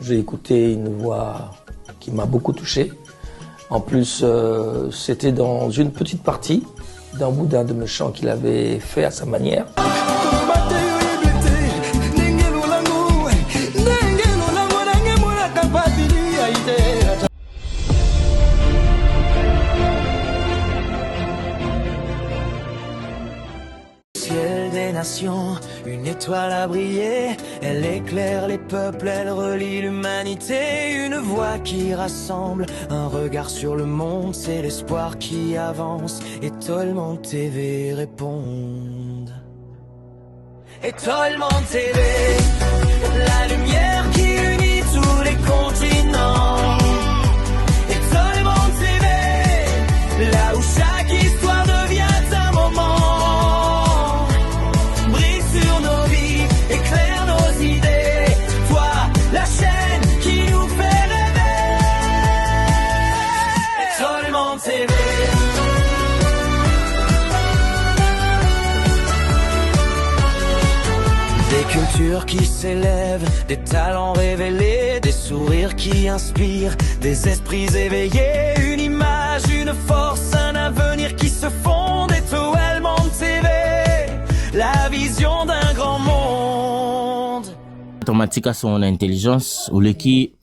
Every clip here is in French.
J'ai écouté une voix qui m'a beaucoup touché. En plus, c'était dans une petite partie d'un bout d'un de mes chants qu'il avait fait à sa manière. Ciel des nations, une étoile a brillé, elle éclaire les peuples, elle relie l'humanité, une voix qui rassemble, un regard sur le monde, c'est l'espoir qui avance, et Tolman TV répondent. Et Tolman TV, la lumière qui unit tous les continents. Et Tolman TV, là où chaque histoire devient un moment. Brille sur nos vies, éclaire nos idées. Toi, la chaîne qui nous fait rêver. Et Tolman TV. Des cultures qui s'élèvent, des talents révélés, des sourires qui inspirent, des esprits éveillés, une image, une force, un avenir qui se fonde. Et Tolman TV, la vision d'un grand monde. Automatique à son intelligence ou le qui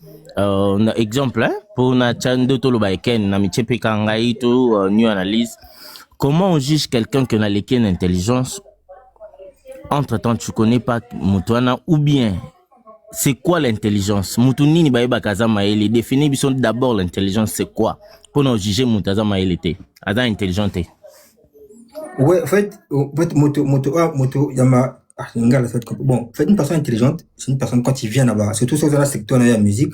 exemple hein, pour na chando to lo baiken na michepe kangai to new analyse. Comment on juge quelqu'un qui n'a l'aucune intelligence? Entre-temps, tu connais pas Moutouana ou bien c'est quoi l'intelligence? Moutouni ni baye bakaza maele définir bison d'abord l'intelligence c'est quoi? Pour nous juger Moutaza maele était. Ada intelligente. Ouais, en fait yama ngala ça bon, en fait une personne intelligente, c'est une personne quand il vient là-bas, surtout sur le secteur de la musique.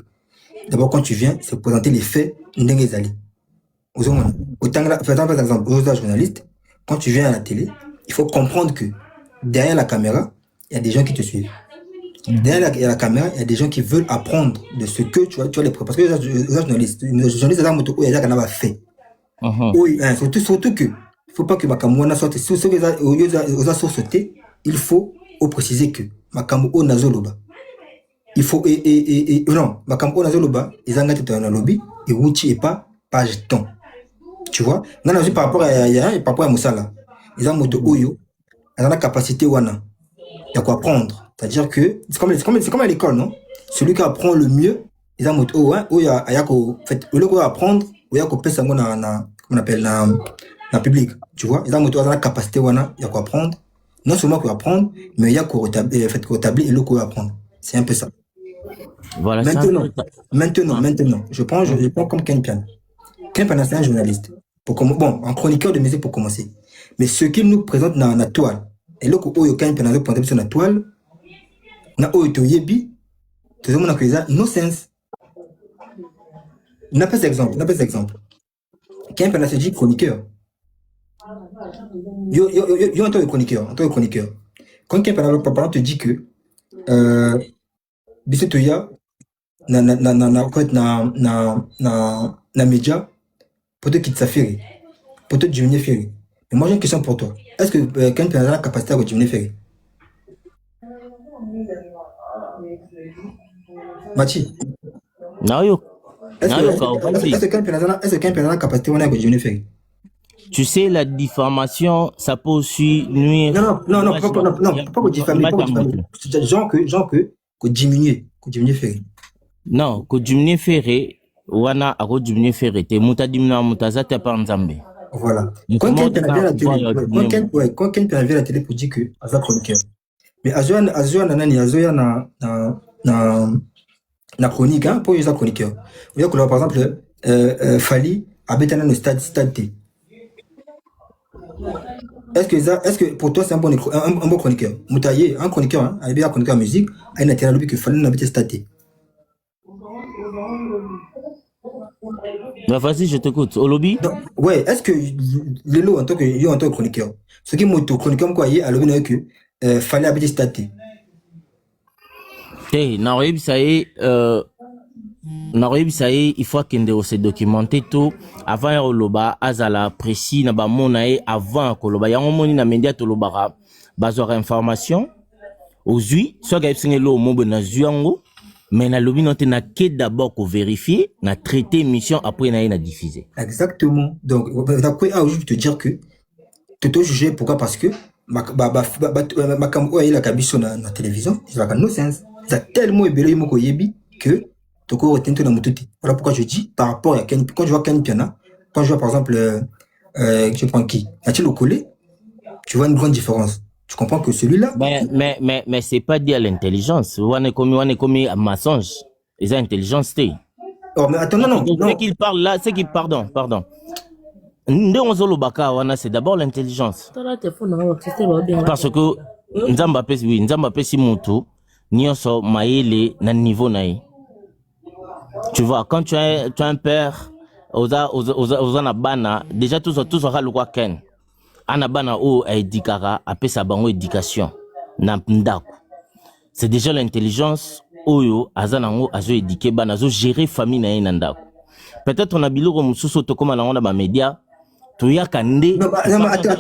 D'abord quand tu viens, c'est présenter les faits ndengezali. Autant par exemple, aux journalistes, quand tu viens à la télé, il faut comprendre que derrière la caméra, il y a des gens qui te suivent. Derrière la caméra, il y a des gens qui veulent apprendre de ce que tu vas les préparer. Parce que les journalistes, il y a des fait. Oui, surtout que, il ne faut pas que Makamouana sorte. Si vous avez sauté, il faut préciser que Makamou Nazoloba. Il faut, non, Makamou Nazoloba, ils ont gâté dans un lobby, et Wuchi et pas page temps. Tu vois? Non, par rapport à Moussala, ils ont moto Oyo. Elle a la capacité wana. Il y a quoi apprendre. C'est-à-dire que c'est comme à l'école, non? Celui qui apprend le mieux, ils ont moto ouais, il y a quoi fait le quoi apprendre, il y a quoi pesa na on appelle la public, tu vois? Ils ont moto la capacité wana, il y a quoi apprendre. Non seulement quoi apprendre, mais il y a quoi rétablir et le quoi apprendre. C'est un peu ça. Voilà Maintenant, je prends comme Ken Pian. Ken Pian c'est un journaliste. Bon, un chroniqueur de musique pour commencer. Mais ce qu'il nous présente dans la toile, et là, quand il y a un point sur la toile, on a eu yebi, tout le monde a créé ça, no sense. On n'a pas d'exemple. Quand il se dit chroniqueur, il y a un chroniqueur. Quand quelqu'un te dit que, Bissetoya, na média, peut-être qu'il s'affaire, peut-être diminuer ferré. Mais moi j'ai une question pour toi. Est-ce que quelqu'un a la capacité à diminuer ferré? Machi. Non, est-ce que quelqu'un a la capacité à diminuer ferré? Tu sais, la diffamation, ça peut aussi nuire. Non, pas que diffamer. Genre que diminuer ferré. Non, que diminuer ferré. Wana ako diminuer ferré. Te muta dimna mutaza te pa nzambe. Voilà. Quand quelqu'un vient à la télé pour dire que Azoa chroniqueur. Mais Azoa na chronique, hein, pour Azoa chroniqueur. Vous voyez que par exemple, Fali habite dans le stade T. Est-ce que pour toi c'est un bon chroniqueur? Moutaye, un chroniqueur, hein, un chroniqueur en musique, a une intérêt que Fali n'habite stade T. Bah vas-y, je t'écoute. Au lobby? Ouais, est-ce que les lots en tant que chroniqueur, ce qui est chroniqueur, quoi, à lobby, que fallait habiter staté. Hey, ça y est, il faut qu'il se documenter tout avant que loba azala précis na ba monae avant que loba yango moni na média to loba bazora information aux soit gaib singelo mo na zuango Mais na lobby non na que d'abord qu'on vérifie, na traité émission après na diffuser. Exactement. Donc d'après je vais te dire que tu te juger pourquoi parce que ma la kabiso na télévision, ça va no sens. Ça tellement ébélé moko yebi que tu ko retenir na mututi. Voilà pourquoi je dis par rapport à Ken, quand je vois Ken Piana, quand je vois par exemple je prends qui a-t-il au collé, tu vois une grande différence. Tu comprends que celui-là. Mais c'est pas dit à l'intelligence. On est comme un mensonge. Ils ont intelligence. Oh, mais attends, non. Ce qu'il parle là, c'est qu'il, pardon. C'est d'abord l'intelligence. Parce que, Nzamba si mutu, nyonso maele na niveau naï. Tu vois, quand tu as un père, oza na bana, déjà tout ça le quoi ken. Anabana o edikara apé sa bango éducation na ndako. C'est déjà l'intelligence oyo azanango azo éduquer bana azo gérer famille na ndako. Peut-être on a biloko mususu to comme na onda ba média to yaka ndé. Non, attends.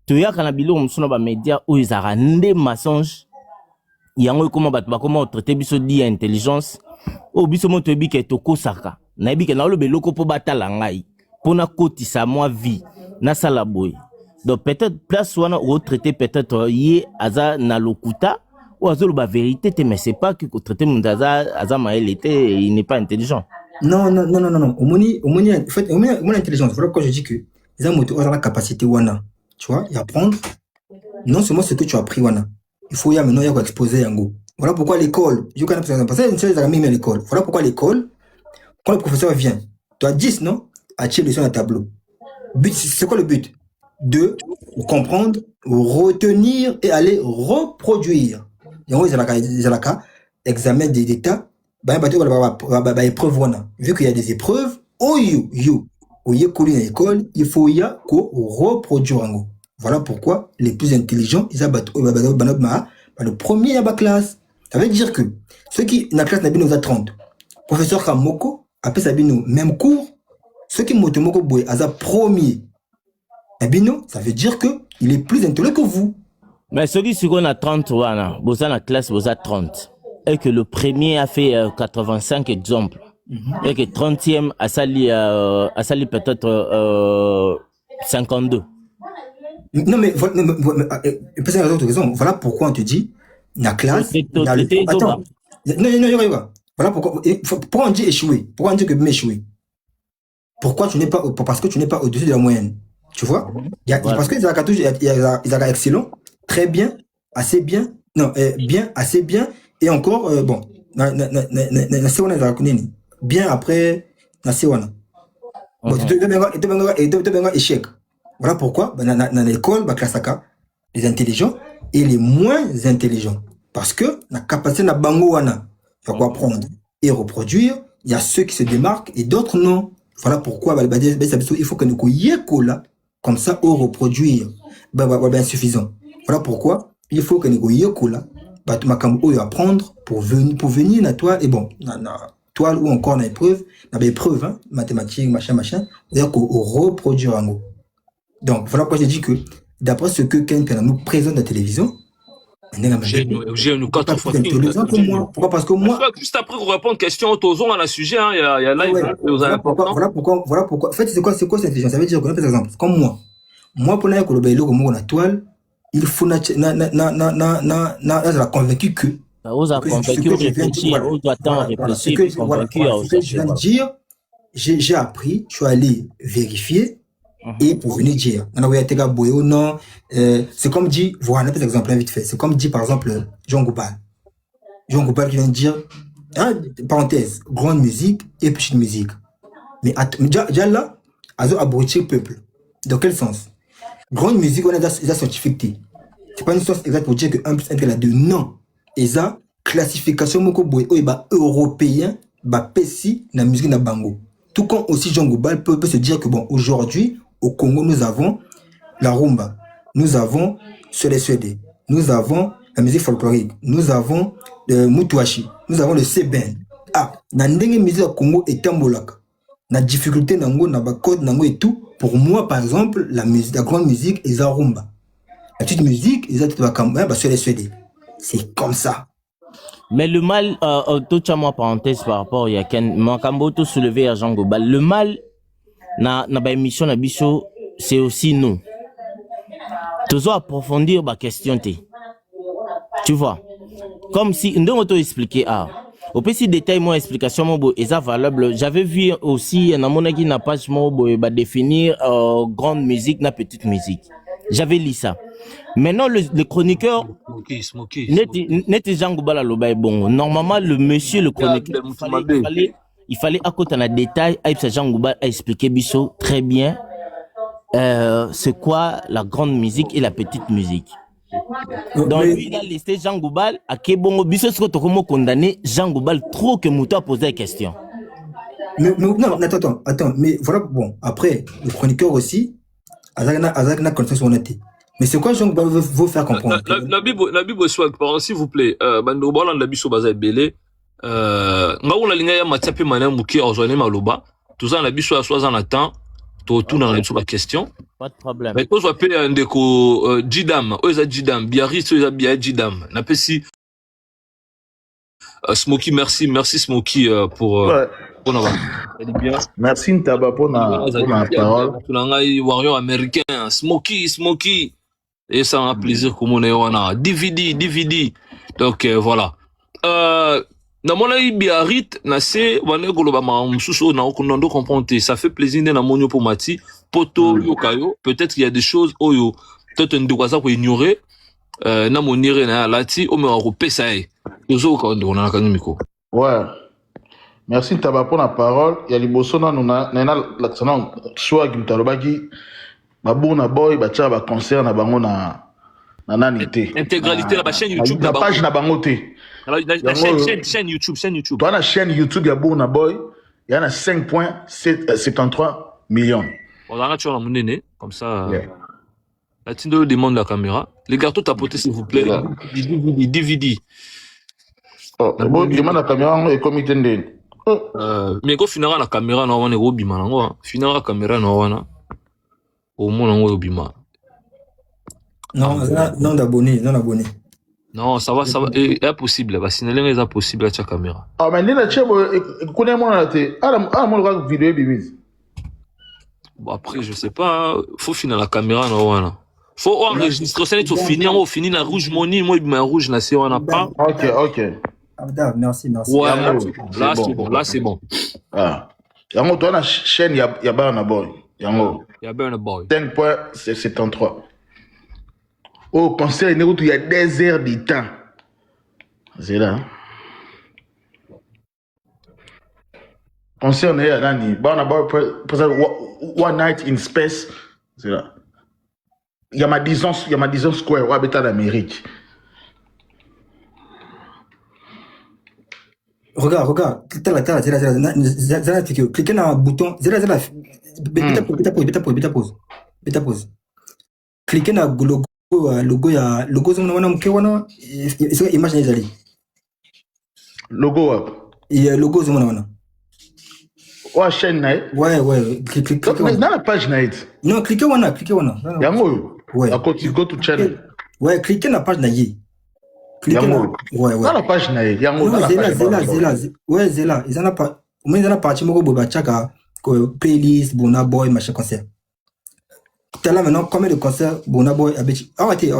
To yaka na biloko mususu na ba média oyo zara ndé mensonge. Yango comment ba comment traiter biso di intelligence. O biso moto ebi ke to kosaka. Na ebi ke na lo beloko po batala ngai. Pona kotisa moi vie na sala boy. Donc peut-être place wana ou traiter peut-être yé aza na lokuta ou azo ba vérité mais c'est pas que traiter mundaza aza mael était il n'est pas intelligent. Non. Omoni en fait omoni intelligence. Voilà pourquoi je dis que les gens ont la capacité wana. Tu vois, y apprendre non seulement ce que tu as appris wana. Il faut y maintenant y exposer yango. Voilà pourquoi l'école, je connais parce que c'est à l'école. Voilà pourquoi l'école, quand le professeur vient, tu as 10, non? Attirer le son à tableau. But, c'est quoi le but? De comprendre, retenir et aller reproduire. Et en gros, ils ont examen d'état, épreuve. Vu qu'il y a des épreuves, l'école, il faut y reproduire. Voilà pourquoi les plus intelligents, ils ont le premier à la classe. Ça veut dire que ceux qui, dans la classe, n'ont pas 30. Professeur Kamoko, après ça, même cours. Ceux qui montent Moko Boué, à premier. Ça veut dire que il est plus intelligent que vous. Mais ceux qui sont à 30, vous dans la classe, vous êtes 30. Et que le premier a fait 85 exemples. Et que 30e a sali peut-être 52. Non, mais voilà pourquoi on te dit. La classe, attends. Non. Voilà pourquoi on dit échouer. Pourquoi on dit que m'échouer. Pourquoi tu n'es pas, parce que tu n'es pas au-dessus de la moyenne. Tu vois? Parce que il y a excellent, très bien, assez bien, non, bien, assez bien, et encore, bon, bien après, bon, tu échec. Voilà pourquoi, dans l'école, les intelligents et les moins intelligents. Parce que la capacité de bango wana, il faut apprendre et reproduire. Il y a ceux qui se démarquent et d'autres non. Voilà pourquoi il faut que nous coyons là, comme ça, au reproduire. Insuffisant. Voilà pourquoi il faut que nous coyons là, apprendre pour venir à toi et bon, toile ou encore dans l'épreuve, hein, mathématiques, machin, c'est-à-dire qu'on reproduire en gros. Donc voilà pourquoi j'ai dit que d'après ce que quelqu'un nous présente à la télévision, j'ai nous 4 fois pourquoi? Parce que moi, juste après qu'on répond aux questions autour à la sujet, hein, il y a live, voilà pourquoi. En fait, c'est quoi cette intelligence? Ça veut dire que, par exemple, comme moi pour l'avoir le comme on a toile, il faut la convaincu que. Vous avez convaincu, réfléchir, vous doit tant réfléchir, convaincu. Je viens de dire, j'ai appris, je suis allé vérifier. Et pour venir dire, c'est comme dit, voilà, par exemple, vite fait, c'est comme dit, par exemple, Jean Goubal qui vient de dire, hein, parenthèse, grande musique et petite musique. Mais déjà là, azo abrutir le peuple. Dans quel sens? Grande musique, on a des scientifiques. C'est pas une source exacte pour dire que 1 plus 1 égale 2. Non. Et ça, classification moko boy, européen, pessi, na musique na bango. Tout comme aussi Jean Goubal peut se dire que bon, aujourd'hui, au Congo, nous avons la rumba, nous avons Sole Swede, nous avons la musique folklorique, nous avons le Mutuashi, nous avons le Seben. Ah, na ndenge musique au Congo est tambolaka. Na difficulté nango, na code nango et tout. Pour moi, par exemple, la grande musique est la rumba. La petite musique, ils ont Sole Swede. C'est comme ça. Mais le mal, tout ça, moi, parenthèse par rapport, il y a qu'un, Makambo, tout soulevé à Jean Gobal. Le mal, na émission, na bicho, c'est aussi nous. Toujours approfondir ma question, tu vois. Comme si, nous on expliqué, au petit détail, mon explication, mon est valable. J'avais vu aussi, dans mon avis, na page, définir, grande musique, na petite musique. J'avais lu ça. Maintenant, le chroniqueur, Net Jean Goubala Loba est bon. Normalement, le monsieur, le chroniqueur, il fallait à côté d'un détail, Jean Goubala a expliqué Bissot très bien, c'est quoi la grande musique et la petite musique. Donc, lui, il a listé Jean Goubal, à Kebongo, Bissot, ce que tu condamné Jean Goubal trop que Mouta a posé la question. Mais, non, attends, mais voilà, bon, après, le chroniqueur aussi, Azagna connaissance honnêteté. Mais c'est quoi Jean Goubal veut faire comprendre? La Bible soit, s'il vous plaît, Bando Bolan, la Bible Baza Belé, Ngaou la ligne ya Matiape Mané Mouki, Ozone Maloba, tout ça, la Bible soit en attend, tout dans la question. Pas de problème. Mais quand je appelle un déco, Jidam, Oza Jidam, Biarritz, Oza Bia Jidam, Napesi, Smoky, merci Smoky, pour bien. Merci Ntaba pour la parole. Warrior américain, Smoky. Et ça a un plaisir comme on est on DVD. Donc voilà. Na mona Biarritz na se wane goloba ma msuso na okondo comprendre ça fait plaisir na monyo pour mati poto yokayo peut-être qu'il y a des choses oyo peut-être ndokwaza ko ignorer na monire na lati o me repesa e ozo ko ndo na kanimiko. Ouais. Merci Ntaba pour la parole. Il y a les bossons na l'accent soit Gimtalobaki babuna boy bacha ba concert na bango na nanité. Intégralité la chaîne YouTube la page na bango té. La chaîne YouTube. Toi, la chaîne YouTube, il y a Bourna Boy, il y en a 5,73 millions. On a tu as mon nez, comme ça. La Tindo demande la caméra. Les gâteaux tapotés, s'il vous plaît. DVD. Oh, bon, demande la caméra et comité de. Mais quand finira la caméra, on est au bima. Finira la caméra, on au moins on est au bima. Non d'abonnés. Non, ça va, c'est impossible. Bah, sinon, c'est impossible à la caméra. Ah, mais Nina Tchèbo, connais-moi la télé. Ah, mon vidéo, bimise. Bon, après, je sais pas, faut finir la caméra, non, faut enregistrer, ça, il faut finir la rouge money, moi, il rouge, là, si on n'a pas. Ok. Merci. Ouais, là, c'est bon. Ah. Yango, toi, la chaîne, il y a Burna Boy. Yango. Il y a Burna Boy. 5,73. Au concert, il y a des heures de temps. C'est là. Concert, il y a One Night in Space. C'est là. Il y a Madison Square, ou habitat d'Amérique. Regarde. Cliquez dans le bouton. Bêta pause. Cliquez dans le logo ya logo zona mkewana image na ezali logo wapi et logo zona wa chaîne na ouais clique dans la page na it non cliquez wana yango ouais go to channel ouais cliquez na page na yi cliquez na ouais dans la page na yi yango zela izana pa umenzana parti moko boba chaka playlist Burna Boy machin concert. T'as là maintenant combien de concerts Burna Boy a bêti? Arrêtez.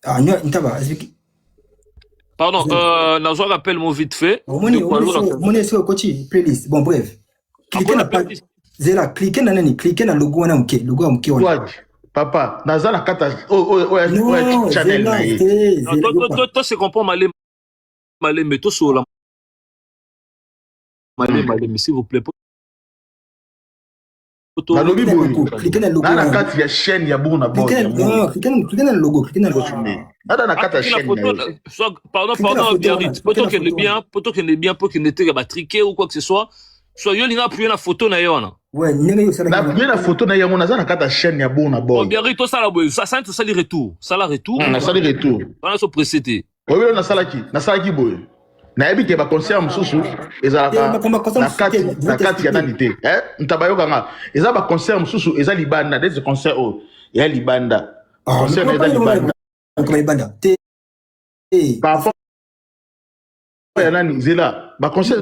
Ah, non, explique. Pardon, Nazo rappelle mon vite fait. Mon est sur le coach, playlist. Bon, bref. Cliquez dans la page. Zela, cliquez dans le logo, logo amke. Papa, Nazo la carte. Non, channel. Toi, c'est comprend malé, mais toi, sur la malé, mais s'il vous plaît. Cliquez dans le logo. Dans la carte, il y a chaîne, il y a Burna Boy. Cliquez dans le logo. Dans la carte, chaîne. Pardon, Biarritz. Poto qu'elle est bien, pour qu'il n'était pas triqué ou quoi que ce soit. Soit il y a appuyé la photo na yona. Ouais, la photo na yona, dans la carte chaîne, il y a Burna Boy. Biarritz, ça les retour. Ça la retour. On a ça les retour. On a ce précédé. Oui, on a ça qui boy. Na ebi ke ba concert mususu ezalaka na kati ya nanité ntabayo kanga eza ba concert mususu eza libanda des concert o ya libanda concert eza libanda Par rapport à Nani, Zela, bah conseil,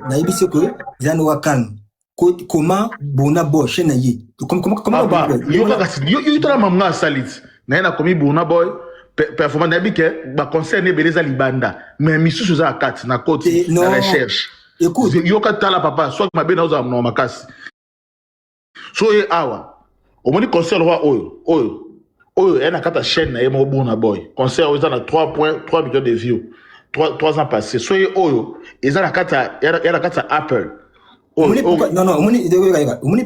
naïbi c'est que Zanoa calme. Comment Bona Boy, Chenaye. Comment papa, yo tala mamna salit. Na komi Bona Boy, performance nabi ke ba conseil ne beleza libanda. Mais misu sur za 4 na côté na recherche. Écoute, yo ka tala papa, soit ma be na za no makasi. So e awa. Au moni conseil roi oyo ena kata chaîne na yemo Bona Boy. Conseil oyo na 3 millions de views. 3 ans passés. So e oyo ezana kata Apple. Non,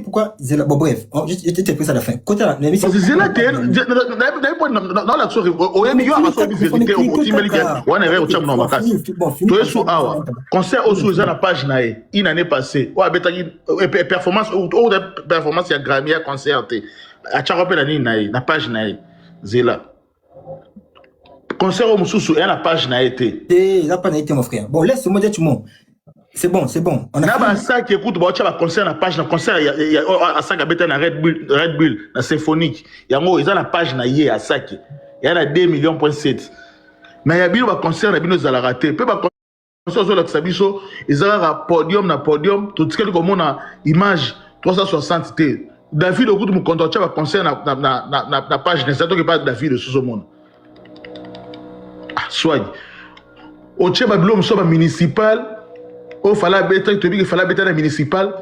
pourquoi Zela, bon bref, je t'ai pris ça à la fin. Côté là, parce que Zela, dans la soirée, au milieu, à la soirée, vérité, au team, on est au champ dans ma casse. Tu es sous Awa. Concert au sous la page naïe, une année passée, ou à performance, ou performance, il y a Grammy à concert, à Charapé l'année naïe, la page naïe, Zela. Concert au Moussou, il y a la page naïe. Il n'y a pas naïe, mon frère. Bon, laisse-moi dire tout le monde. C'est bon. On a ça qui écoute, tu vas concert la page, concert, il y a ça qui a na Red Bull, na symphonique. Il y a la page na yé à ça qui. Il y a 2,7 millions. Mais il y a bien un concert, il y a bien un raté. Peu ba concert sur la Sabiso, ils ont un podium, tout ce qui est comme on image 360 T. David au bout de mon compte, tu vas concert na page, n'est-ce pas David de sous monde. Soit. Au Tchèba Blom soit municipal. Oh, fallait bêter, tu dis qu'il fallait bêter la municipale.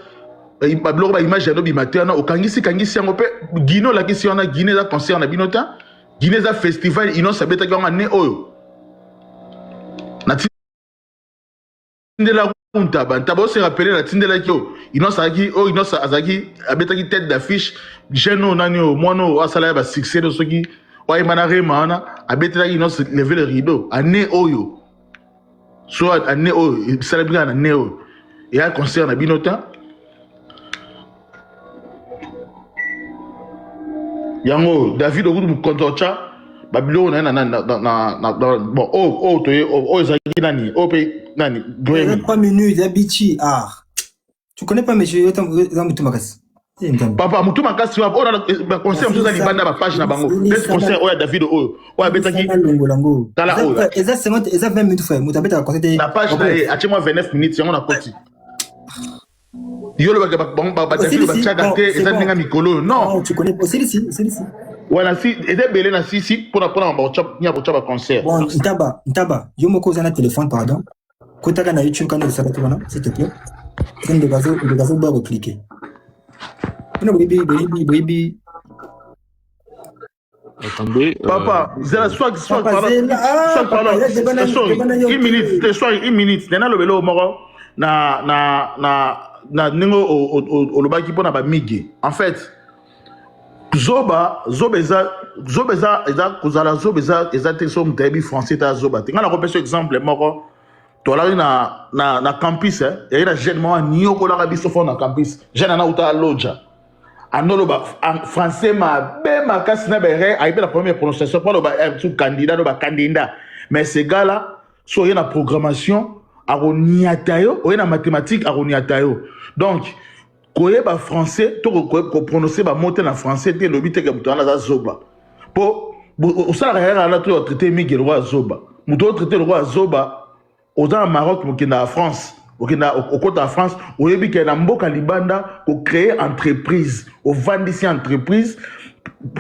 Il m'a bloqué l'image de matin. Au Kangisi, on peut Guinée, la question on a Guinée, la concert, on a Binota. Guinée, la festival, il n'ont pas bêter qu'on a né. Oh, de la route, t'as beau se rappeler la tinde la kio. Il n'ont pas dit, oh, il n'ont pas dit, à bêter tête d'affiche. Jeune, nani, moi, non, à salaire, succès de ceux qui, ouais, manaré, mana, à bêter là, ils n'ont levé le rideau. À né, oh, soit à Néo, il s'est bien à Néo. Et à concert à Binota. Yango, David, au bout de mon compte, Babylone, bon, Zaghi, Nani, Grammy. 3 minutes, Abichi, tu connais pas, monsieur, Moutumakas. Papa, Moutumakas, tu vas, on a concert, on a dit, banda, ma page, na bango. Laisse concert, ouais, David, ouais, Betaki. Exactement, 20 minutes, frère. Moutabeta, la page, à 29 minutes, on a côté. Yo, le David, le Tchagate, et ça, n'est pas Mikolo. Non, tu connais pas, c'est ici. Voilà, si, et des belés, si, pour apprendre un concert. Bon, Ntaba, yo me cause un téléphone, pardon. Quand tu as YouTube, quand tu as s'il te plaît. C'est de gazon, doit recliquer. Baby. Attendez. Papa, soit pardon. Une minute. Nena le vélo moro na ningo au lobaki pona ba migi. En fait, Zoba te som tebi français ta Zoba. Tinga na repêche exemple moro. To la na campus il y a jeune moi nioko la biso fo na campus. Jeune na uta loja. En français, ma casse n'a pas la première prononciation pour le candidat. Mais ces gars-là, soit il y a la programmation, il y a la mathématique, il y a donc, quand il y a français, pour prononcer le mot en français, il y a le but de Zoba. Pour ça, il y a traité le roi Zoba. Nous devons traiter le roi Zoba au Maroc, en France. Au côté de France, au début qu'il y a un mboka libanda pour créer entreprise, au vendre ici entreprise,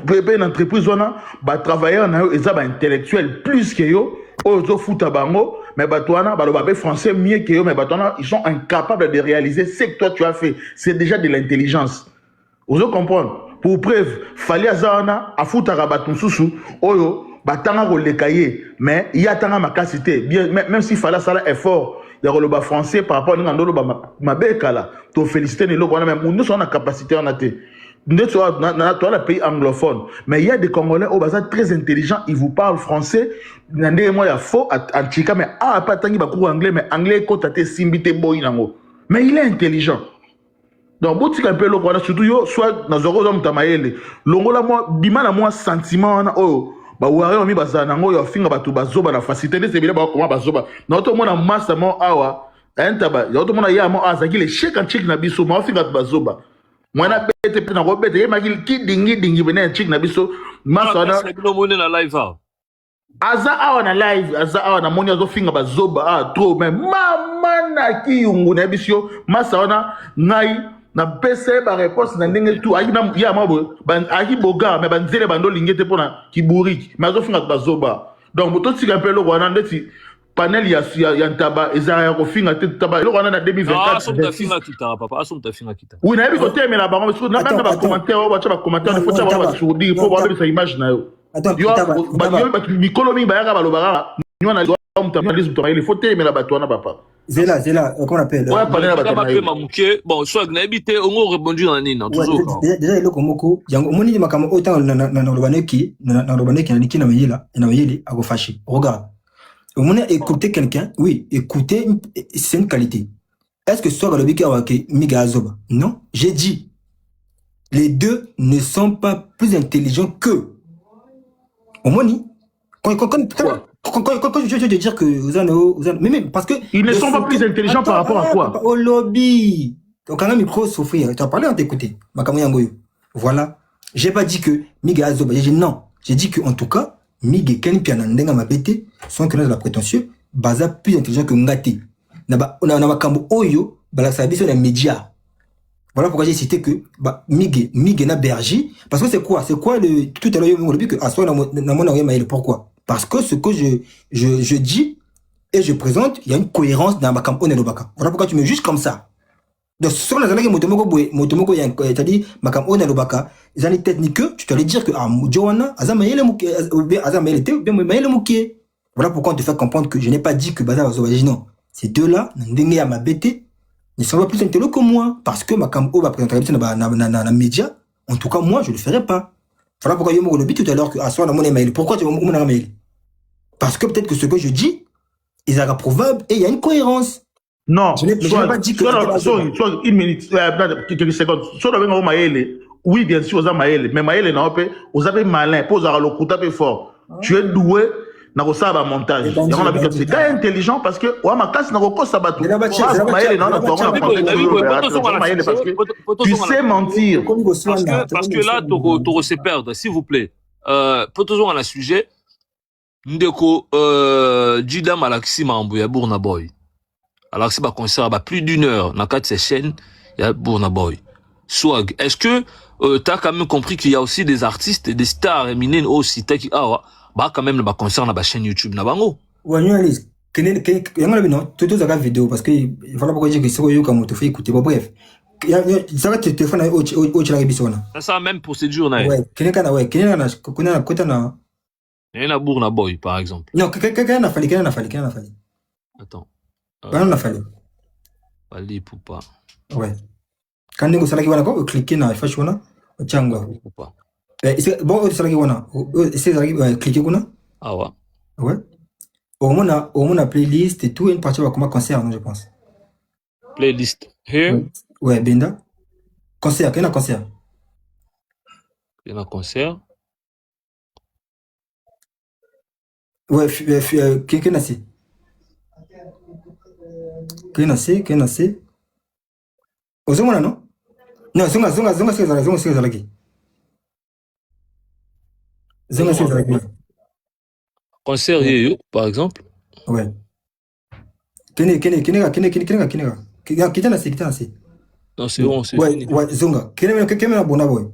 pour une entreprise on a travailleurs na yo ezaba intellectuel plus que yo, ozo futa bango, mais batouana ba français mieux que yo, mais batouana ils sont incapables de réaliser ce que toi tu as fait, c'est déjà de l'intelligence. Vous comprendre? Pour preuve, fallait azana a futa rabat mususu oyo batanga ko lekaye, mais il y a tanga makasité, bien même s'il fallait ça effort. Il y a le français par rapport à Mabekala. Tu félicites les locaux, même nous sommes en capacité en athée. Nous sommes dans le pays anglophone. Mais il y a des Congolais au bazar très intelligents, ils vous parlent français. Il y a faux en Chika, mais pas tant qu'il va anglais, mais anglais quand tu as simbité boy nango. Mais il est intelligent. Donc, boutique un peu le Rwanda, surtout yo, soit dans Zoro Zom Tamaele. Longola moi, bimana moi sentiment oh. Ba wari omi bazana ngo yo finga batu bazoba na facilité de sebile ba comment bazoba na to mona massa mo awa entaba yo to mona ya mo azaki le check and check na biso ma finga bazoba mwana bete pe na ko bete ye makil ki dingi bene check na biso massa na no mone na live out aza awa na live aza awa na moni azofinga bazoba trop mais mama na kiyungu na bisio masa wana ngai na pese ba réponse na ndenge tu ayi na ya mabo ayi boga mais banzele bando lingete pona kiburiki mais azofinga bazoba donc boto tika pe loko wana ndeti panel ya ntaba ezala ya kofinga te taba loko wana na 2024 aso mtafinga kita papa aso mtafinga kita oui na yebi kotemela bango parce que na banda ba commentaire o bacha ba commentaire faut ça ba sur dire faut voir sa image na yo yo ba mikolo mingi bayaka balobaka nyona il faut telemela bato wana papa Zela, comment on appelle? Ouais, parler à Batanaï. Bon, soit Gnabité, on a répondu en ligne, toujours. Déjà, il est comme beaucoup. Il y a un moment où makamo autant na robaneki na meyela, na meyeli, à fashi. Regarde. Au moment écouter quelqu'un, oui, écouter, c'est une qualité. Est-ce que soit galobiki awake miga azoba? Non, j'ai dit. Les deux ne sont pas plus intelligents que. Au moment quand je veux dire que mais même parce que ils ne sont pas plus intelligents par rapport à quoi? Au lobby. Donc quand un micro souffrir, tu as parlé en t'écouter. Voilà. J'ai pas dit que Miga Azoba, j'ai dit non. J'ai dit que en tout cas, Miga Ken Pianandenga Mabete sont que de la prétentieux, baza plus intelligent que Ngati. On a Kambo Oyo, Balasabi sur les médias. Voilà pourquoi j'ai cité que Miga na Berger parce que c'est quoi le tout à l'heure on dit que Aswa na mon pourquoi? Parce que ce que je dis et je présente, il y a une cohérence dans ma campagne de Lobaka. Voilà pourquoi tu me juges comme ça. Donc, sur les années Motomoko, c'est-à-dire ma campagne de Lobaka, les années techniques, tu dois aller dire que, Johanna, Azamaïle Mouké, voilà pourquoi on te fait comprendre que je n'ai pas dit que Baza va non. Ces deux-là, Ndenge à ma bêté, ne sont pas plus intelligents que moi. Parce que ma campagne va présenter dans les médias. En tout cas, moi, je ne le ferai pas. Voilà pourquoi je me dis tout à l'heure que Aswa n'a mon email. Pourquoi tu as mon email? Parce que peut-être que ce que je dis est probable et il y a une cohérence. Non, je n'ai pas dit que. Soit une minute, quelques secondes. Soit dans Maël, oui, bien sûr, aux Maël, mais Maël n'a pas, vous avez malin, pose à l'eau, fort. Tu es doué, n'a pas ça à montage. C'est très intelligent parce que, ouais, ma classe n'a pas ça à tout. Maël, non, tu sais mentir. Parce que là, tu se perdre, s'il vous plaît. Pour toujours on a sujet. Ndeko Jida Malaxi Mambuya Bourna Boy. Alors c'est pas concert plus d'1 heure dans 4 chaînes, il y a Bourna Boy. Swag, est-ce que tu as quand même compris qu'il y a aussi des artistes et des stars éminents aussi qui bah quand même le concert dans la chaîne YouTube na bango. Ouais, journaliste, tout ça vidéo parce que voilà pourquoi je dis que c'est yo comme tu fais écouter bref. Ça va te téléphone au chila. C'est ça même procédure na. Ouais, keneka na Il y a Bourna Boy, par exemple. Non, quelqu'un n'a fallu. Attends. On a fallu. Fali Poupa. Ouais. Quand on a cliqué dans la fâche, on a Tchangwa. Poupa. Bon, on a cliqué, on a. Ah ouais. Ouais. Au moins, on a playlist et tout, une partie va comme concert, je pense. Playlist. Here? Ouais, Benda. Concert, quel est concert? Il y a un concert. Ouais, quelqu'un a assez. Quelqu'un a assez. Aux hommes, non? Non, zonga, c'est Zalagi. Zonga, c'est Zalagi. Concert, par exemple. Ouais. Kenega. Non, c'est bon, c'est fini. Ouais, zonga. Kenega, Bourna Boy.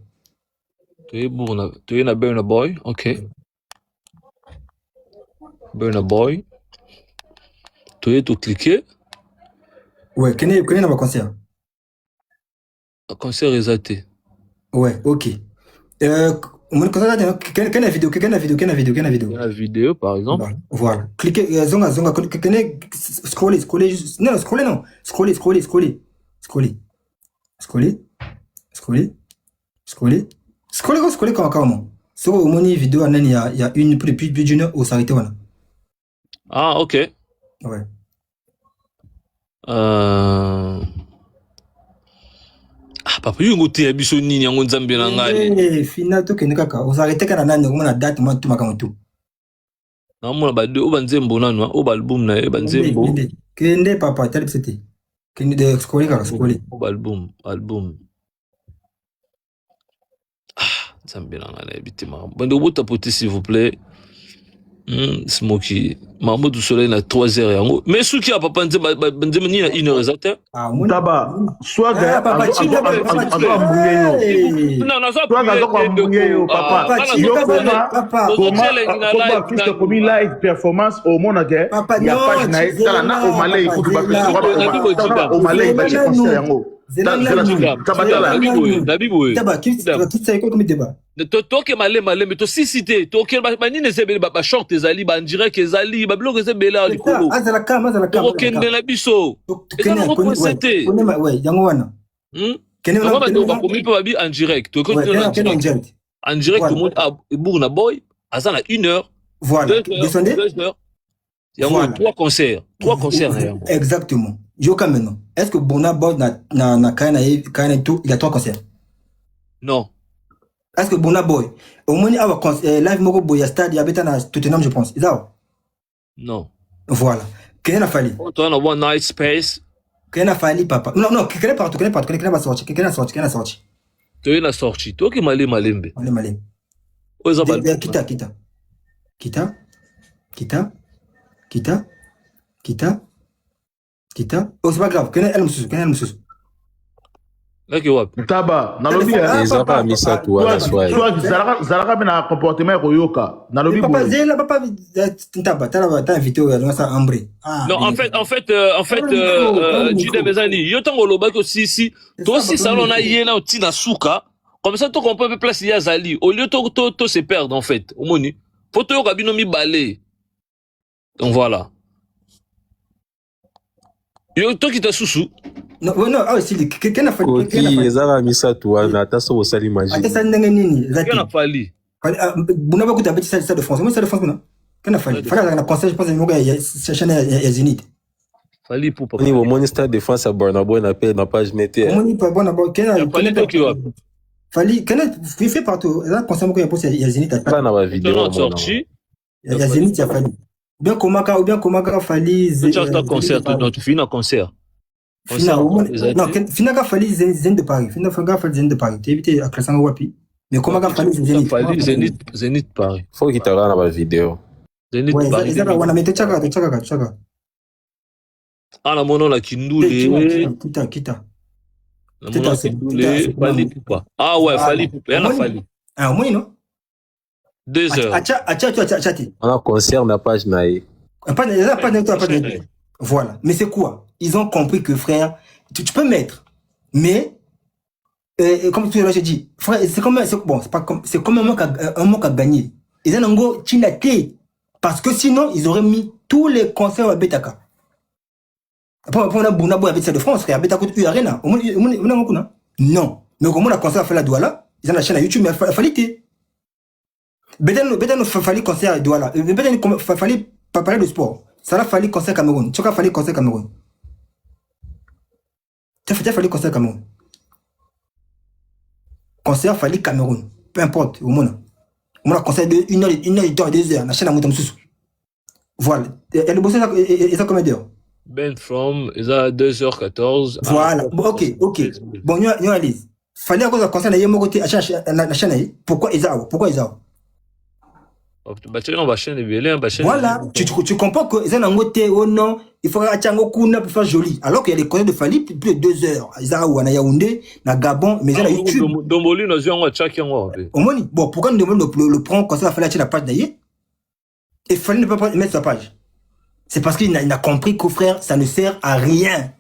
Tu es na Burna Boy, ok. Burna Boy. Tu es tout cliqué. Ouais, Kenega va concert. Concert exalté. Ouais, ok. Quelle vidéo? La vidéo, par exemple. Voilà. Cliquez, zonga, scrollez. Non, scrollez comment. Sur au moni vidéo, il y a une plus d'une heure où s'arrêter, voilà. Ah, ok. Ouais. Papa, you go te biso nini yango nzambe na ngai. Final to kende kaka, vous arrêtez kana nani ngoma date moi tout makamo tout. Na mona ba de o banzembo nanu, o ba album na e banzembo. Kende papa, tel c'était. Kende de scroller kaka, scroller. O ba album. Nzambe na ngai bitima. Bando bota pote s'il vous plaît. Smoky. Mamadou Soleil na 3 heures yango. Mais ceux qui a papa nzema ni na 1 heure exacte. Taba, soit papa, Non, non, ça papa. Comment comme live performance au monde que il y a page na au Malais il faut que au Malais il va chez concert yango. Toke malé mais to cité toke banini ezebele ba short ezali ba direct ezali ba blog ezebele ali kolo okende na biso ezana reposete yango wana on va commis pas en direct en direct tout le monde a Bourna Boy azana 1 heure voilà 2 heures il y a 3 concerts exactement Yoka maintenant est-ce que Bourna Boy na kana tout il y a 3 concerts non. Est-ce que Bourna Boy au moins live moko boy stade ya beta na Tottenham je pense ça non voilà Ken a fallu toi on a one night space Ken a fallu papa non Ken pas sorti Ken a sorti toi il a sorti toi qui malé malembe oza bal kita oh c'est pas grave Ken elle me Laki wap. Taba, nalobi ezaka misatu wala swai. Zalaka bena comportement koyoka. Nalobi papa zela papa Taba t'as invité au ça ambré. Non, en fait Jude Bezani, yo tango loba ko si toi aussi salon na yena tina suka. Comme ça toi qu'on peut placer Yazali au lieu to se perdre en fait. Au moni. Faut to yoka bino mi balé. Donc voilà. Yo to ki ta susu. Non, c'est quelqu'un a fallu. Koti ezaka misatu wana taso osali magie. Ata ça ndenge nini? Quelqu'un a fallu. Buna ba kuta beti ça de France. Moi ça de France non. Qu'en a fallu? Fallait na conseil je pense ngo ya chaîne ya Zénith. Fallu pour papa. Ni au ministère de défense à Barnabo na page mettez. Au moins pas Barnabo fallu fait partout. Là conseil ngo ya poste ya Zénith. Pas na ba vidéo sorti. Ya Zénith ya fallu. Ou bien Komaka fallu. Tu as un concert donc tu finis un concert. Finalement, fallu Zénith de Paris. Finalement, fallu Zénith de Paris. Tu évité à Krasanga Wapi. Mais comment fallu Zénith Paris. Faut qu'il t'aura dans la vidéo. Zénith Paris. On a mis tchaka. Ah la mono la Kindoulé. Kita. La mono la Kindoulé. Fallu pourquoi? Ah ouais, fallu. Rien a fallu. Ah au moins non. 2 heures. On a concert na page naïe. Pas voilà. Mais c'est quoi? Ils ont compris que frère, tu peux mettre, mais comme tu l'as dit, frère, c'est comme un manque à gagner. Ils ont un go chinate parce que sinon ils auraient mis tous les concerts à Betaka. Après on a Bourna Boy avec ça de France, frère, Betaka U Arena. Non, mais comment on a concert à faire la Douala? Ils ont la chaîne à YouTube, mais il fallait que Betano fallait concert à Douala. Betano fallait pas parler de sport. Ça a fallu concert Cameroun. Tu as fallu concert Cameroun. Tu as fallu concert Cameroun. Concert fallu Cameroun. Peu importe, au monde. On a concert de 1 heure, 2 heures. La chaîne à Moutam Soussou. Voilà. Et le boss, il a combien d'heures? Ben from, il a 2h14. Voilà. Ok. Bon, nous allons. Fallait à cause de concert, il y a un côté, la chaîne. Pourquoi ils ont? Voilà, tu comprends que ils ont un côté, oh non, il faut pour faire joli. Alors qu'il y a des concerts de Fali plus de 2 heures. Ils ont à Yaoundé, na Gabon, mais ils ont YouTube. Au moins, bon, pourquoi nous devons le prendre concert à Fali la page d'ailleurs? Et Fali ne peut pas mettre sa page. C'est parce qu'il a compris qu'au frère, ça ne sert à rien.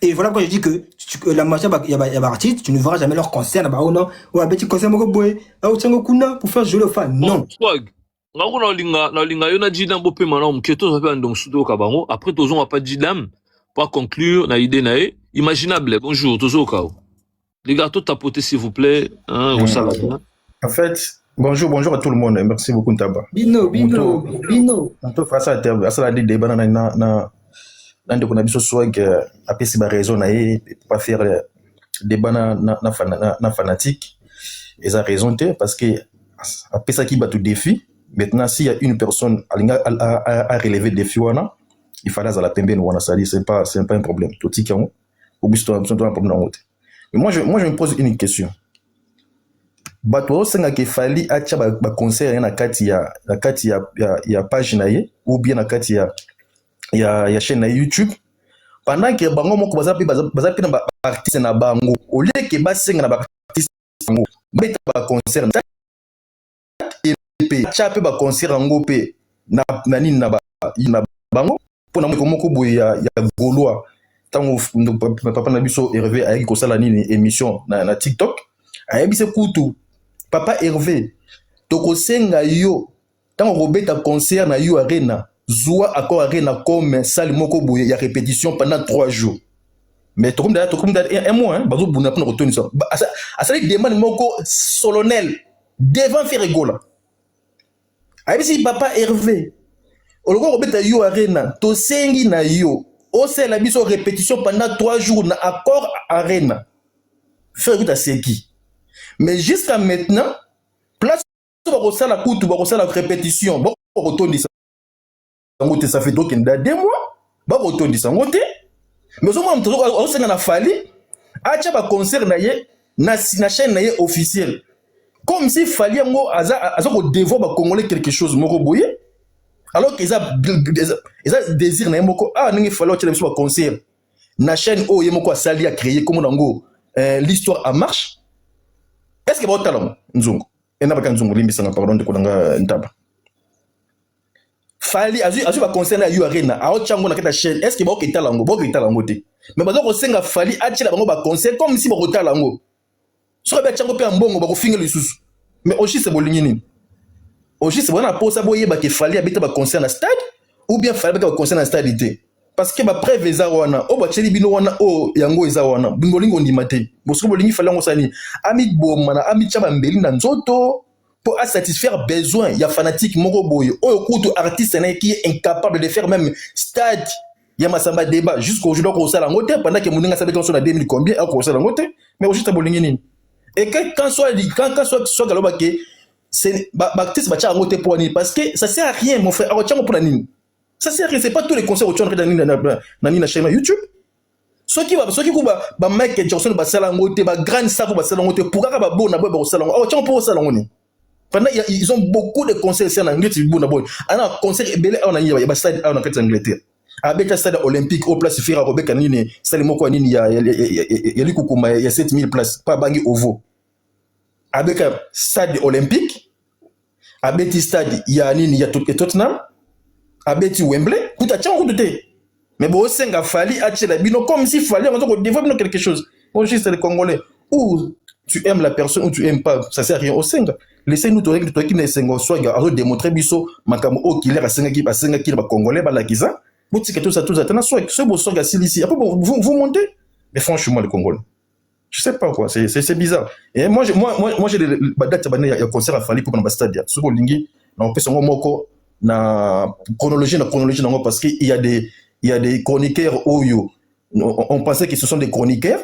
Et voilà pourquoi je dis que la machine, il y a artistes, tu ne verras jamais leur concert. Oh non, ou un petit concert, pour faire joli aux fans. Non. Ngakuna linga yona jidam bope mana mketo ça peut ndong sudo kabango après tozon va pas jidam pour conclure na idée nae imaginable. Bonjour tozo kao les gars tout tapoter s'il vous plaît hein au salon. En fait bonjour à tout le monde, merci beaucoup Ntaba. Bino on peut faire ça la débat na ndeko na biso swag apesi ba raison nae pas faire débat na fanatique et ça raison parce que après ça qui bat tout défi. Maintenant, s'il y a une personne à relever le défi, il fallait à la pembe, c'est pas un problème. Tout ce qui est un problème. Mais moi, je me pose une question. bato osenga ke fali acha ba concert na kati ya page na ye ou bien na kati ya chaîne na YouTube pendant que bango moko baza pe na ba artiste na bango au lieu que basenga na ba artiste bango beta ba concert pe acha pe ba concert ngo pe na nini na bango pona moko boye ya Gaulois tango papa na biso Hervé ayaki kosala nini émission na TikTok ayebise kutu papa Hervé tokosenga yo tango kobeta concert na yo arena Zoua encore arena comme salle moko boye ya répétition pendant 3 jours mais to comme un mois hein bazo buna pour retourner ça asali demande moko solennel devant Ferregola ayebise papa Hervé oloko kobeta yo arena to sengi na yo ose la biso répétition pendant 3 jours na accord arena faire écoute à seki mais jusqu'à maintenant place ba la kutu ba la répétition ba retondi ça ngote ça fait donc 2 mois ba retondi ça ngote mais au moins on senga na fali acha ba concert na ye na chaîne na ye officielle comme si fali ngo aza ko devoir ba congolais quelque chose moko boye alors qu'ils ont désir na moko ningi falo tshela biso ba concert na chaîne o yemoko asali a créer comme nango l'histoire en marche est-ce que ba talon nzungu ena ba nzungu limbisa nga pardon de kolanga ntaba fali azu ba concert na yo arena a chango na kata chaîne est-ce que ba okitala ngo te mais bazo ko senga fali atchela bango ba concert comme si ba kotala ngo so ba chango pe mbongo ba ko finga lisusu mais oshi se bolingi nini aussi c'est vraiment pour ça boye ba ke fali abita ba concert na stade ou bien fali ba concert na stade ité parce que ba preuve eza wana o ba cheli bino wana o yango eza wana bingolingo ndima te bosko bolingi fali ngo sani ami bomana ami chaba mbeli na nzoto pour satisfaire besoin ya fanatique moko boye o kutu artiste na qui est incapable de faire même stade ya masamba débat jusqu'au jour ko sala ngote pendant que muninga sabe qu'on a 2000 combien ko sala ngote mais aussi bolingi nini et quand soit galoba ke c'est baptiste bacha ngote pour nini parce que ça sert à rien mon frère alors pour nini ça sert à rien c'est pas tous les concerts au na chaîne YouTube ceux qui ba Michael Jackson ba sala ngote ba grand star ba sala ngote pour ka ba bona ba sala alors pour sala ngoni pendant ils ont beaucoup de concerts sur l'Angleterre bona boy ana concert belé on a ni ba stade en Angleterre avec le stade olympique au place Fira Robeka nini stade moko nini ya likukuma ya 7000 places pas bangi ovo avec un stade olympique avec un stade ya nini ya Tottenham avec Wembley tout a tchango tout mais bon senga fali atchela bino comme si fali on doit développer quelque chose on juste les Congolais ou tu aimes la personne ou tu aimes pas ça sert à rien au senga laissez-nous toi qui ne senga soit à démontrer biso makamo o killer a senga ki ba Congolais ba la kiza boutique tout ça tena soit ce beau senga ici après vous montez mais franchement les Congolais je sais pas quoi c'est bizarre et moi j'ai des dates il y a concert à Fali pour dans stade sur lingi on fait son moko na chronologie non parce que il y a des chroniqueurs oyo on pensait que ce sont des chroniqueurs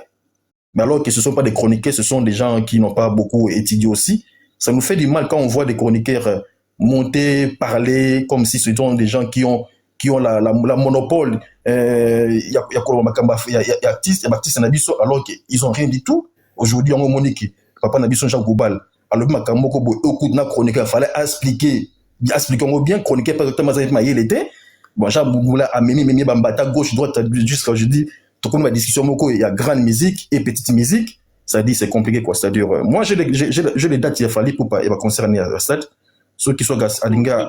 mais alors que ce sont pas des chroniqueurs ce sont des gens qui n'ont pas beaucoup étudié aussi ça nous fait du mal quand on voit des chroniqueurs monter parler comme si ce sont des gens qui ont la monopole il y a artiste Nabiso alors qu'ils ont rien du tout aujourd'hui on Monique papa Nabiso Jean Goubal alors makambo ko boy écoute na chroniqueur fallait expliquer bien chroniqueur pas exactement ça il était bon Jean Goubala a mimi bambata gauche droite jusqu'à aujourd'hui tout comme la discussion moko il y a grande musique et petite musique ça dit c'est compliqué quoi c'est à dire moi j'ai les dates il fallait pour pas concerner à stade ceux qui sont à Linga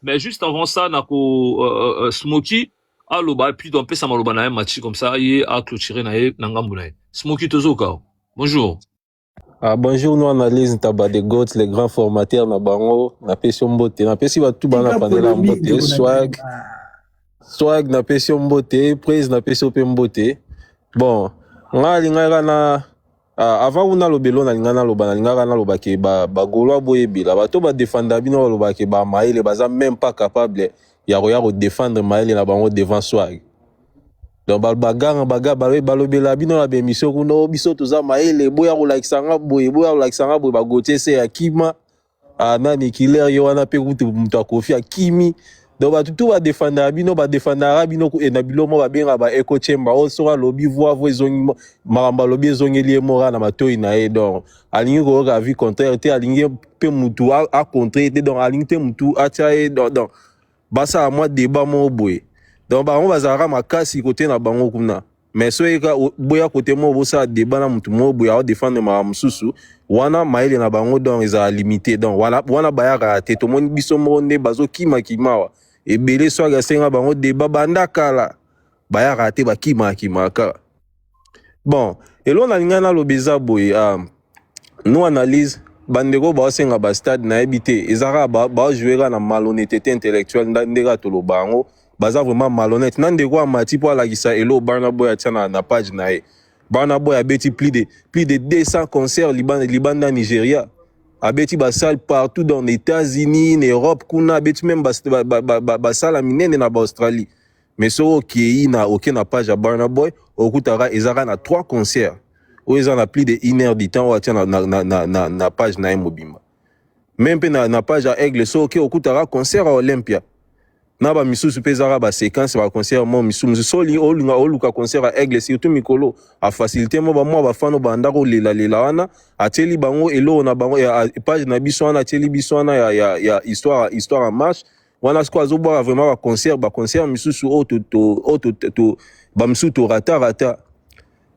mais juste avant ça nako Smoky aloba puis on peut ça maloba na match comme ça il a clôturé na ngambu na Smoky tozoka bonjour bonjour nous analyse taba de goth les grands formateurs na bango na pesi mbote na pesi ba tout bana panela mbote swag na pesi mbote praise na pesi pe mbote bon ngalinga na avant on a le belon na lingana loba ke ba Gaulois boyebila bato ba défendre bino loba ke ba maïle baza même pas capable ya ko défendre maïle na bango devant swag donc baga balobela bino la bémission kuno biso toza maïle boya ko like sanga boye ba gotier se akima nani killer yo wana pe kutu mtu akofi akimi donc tout va défendre bino ba défendre bino et na bilomo ba benga ba echo chamber o sera lobby voix ezongi maramba lobby ezongeli mora na matoi na e donc alingi ko ga vie contraire te alingi pe mutu a contrer te donc alingi te mutu a tia e donc basa moi débat mo boye donc ba on va zara makasi côté na bango kuna mais so eka boya côté mo bo sa débat na mutu mo boya o défendre ma mususu wana maile na bango donc eza limité donc wana bayaka te to moni biso mo nde bazo kima kimawa et belé so ga senga bango débat banda kala bayaka te ba kima kimaka bon et l'on a ngana lo beza boy nous analyse bandeko ba senga ba stade na habité ezara ba jouer na malhonnêteté intellectuelle ndega to lo bango baza vraiment malhonnête nandeko amati po la kisa elo Burna Boy atina na page na e Burna Boy a beti plus de 200 concerts Liban Nigeria a beti ba salle partout dans les États-Unis en Europe kuna beti même ba salle minene na Australie mais so ki na aucun page à Burna Boy okutara ezara na 3 concerts où ils en a plus de 1 heure du temps na page na mobimba même pe na page à Aigle so ok okutara concert à Olympia na ba misusu pezara ba séquence ba concert mo misusu soli oluka concert à Aigle surtout mikolo a facilité mo ba fano banda ko lela wana ateli bango elo na bango ya page na biso wana ateli biso wana ya histoire en marche wana sko azoboa vraiment ba concert misusu to ba misusu to rata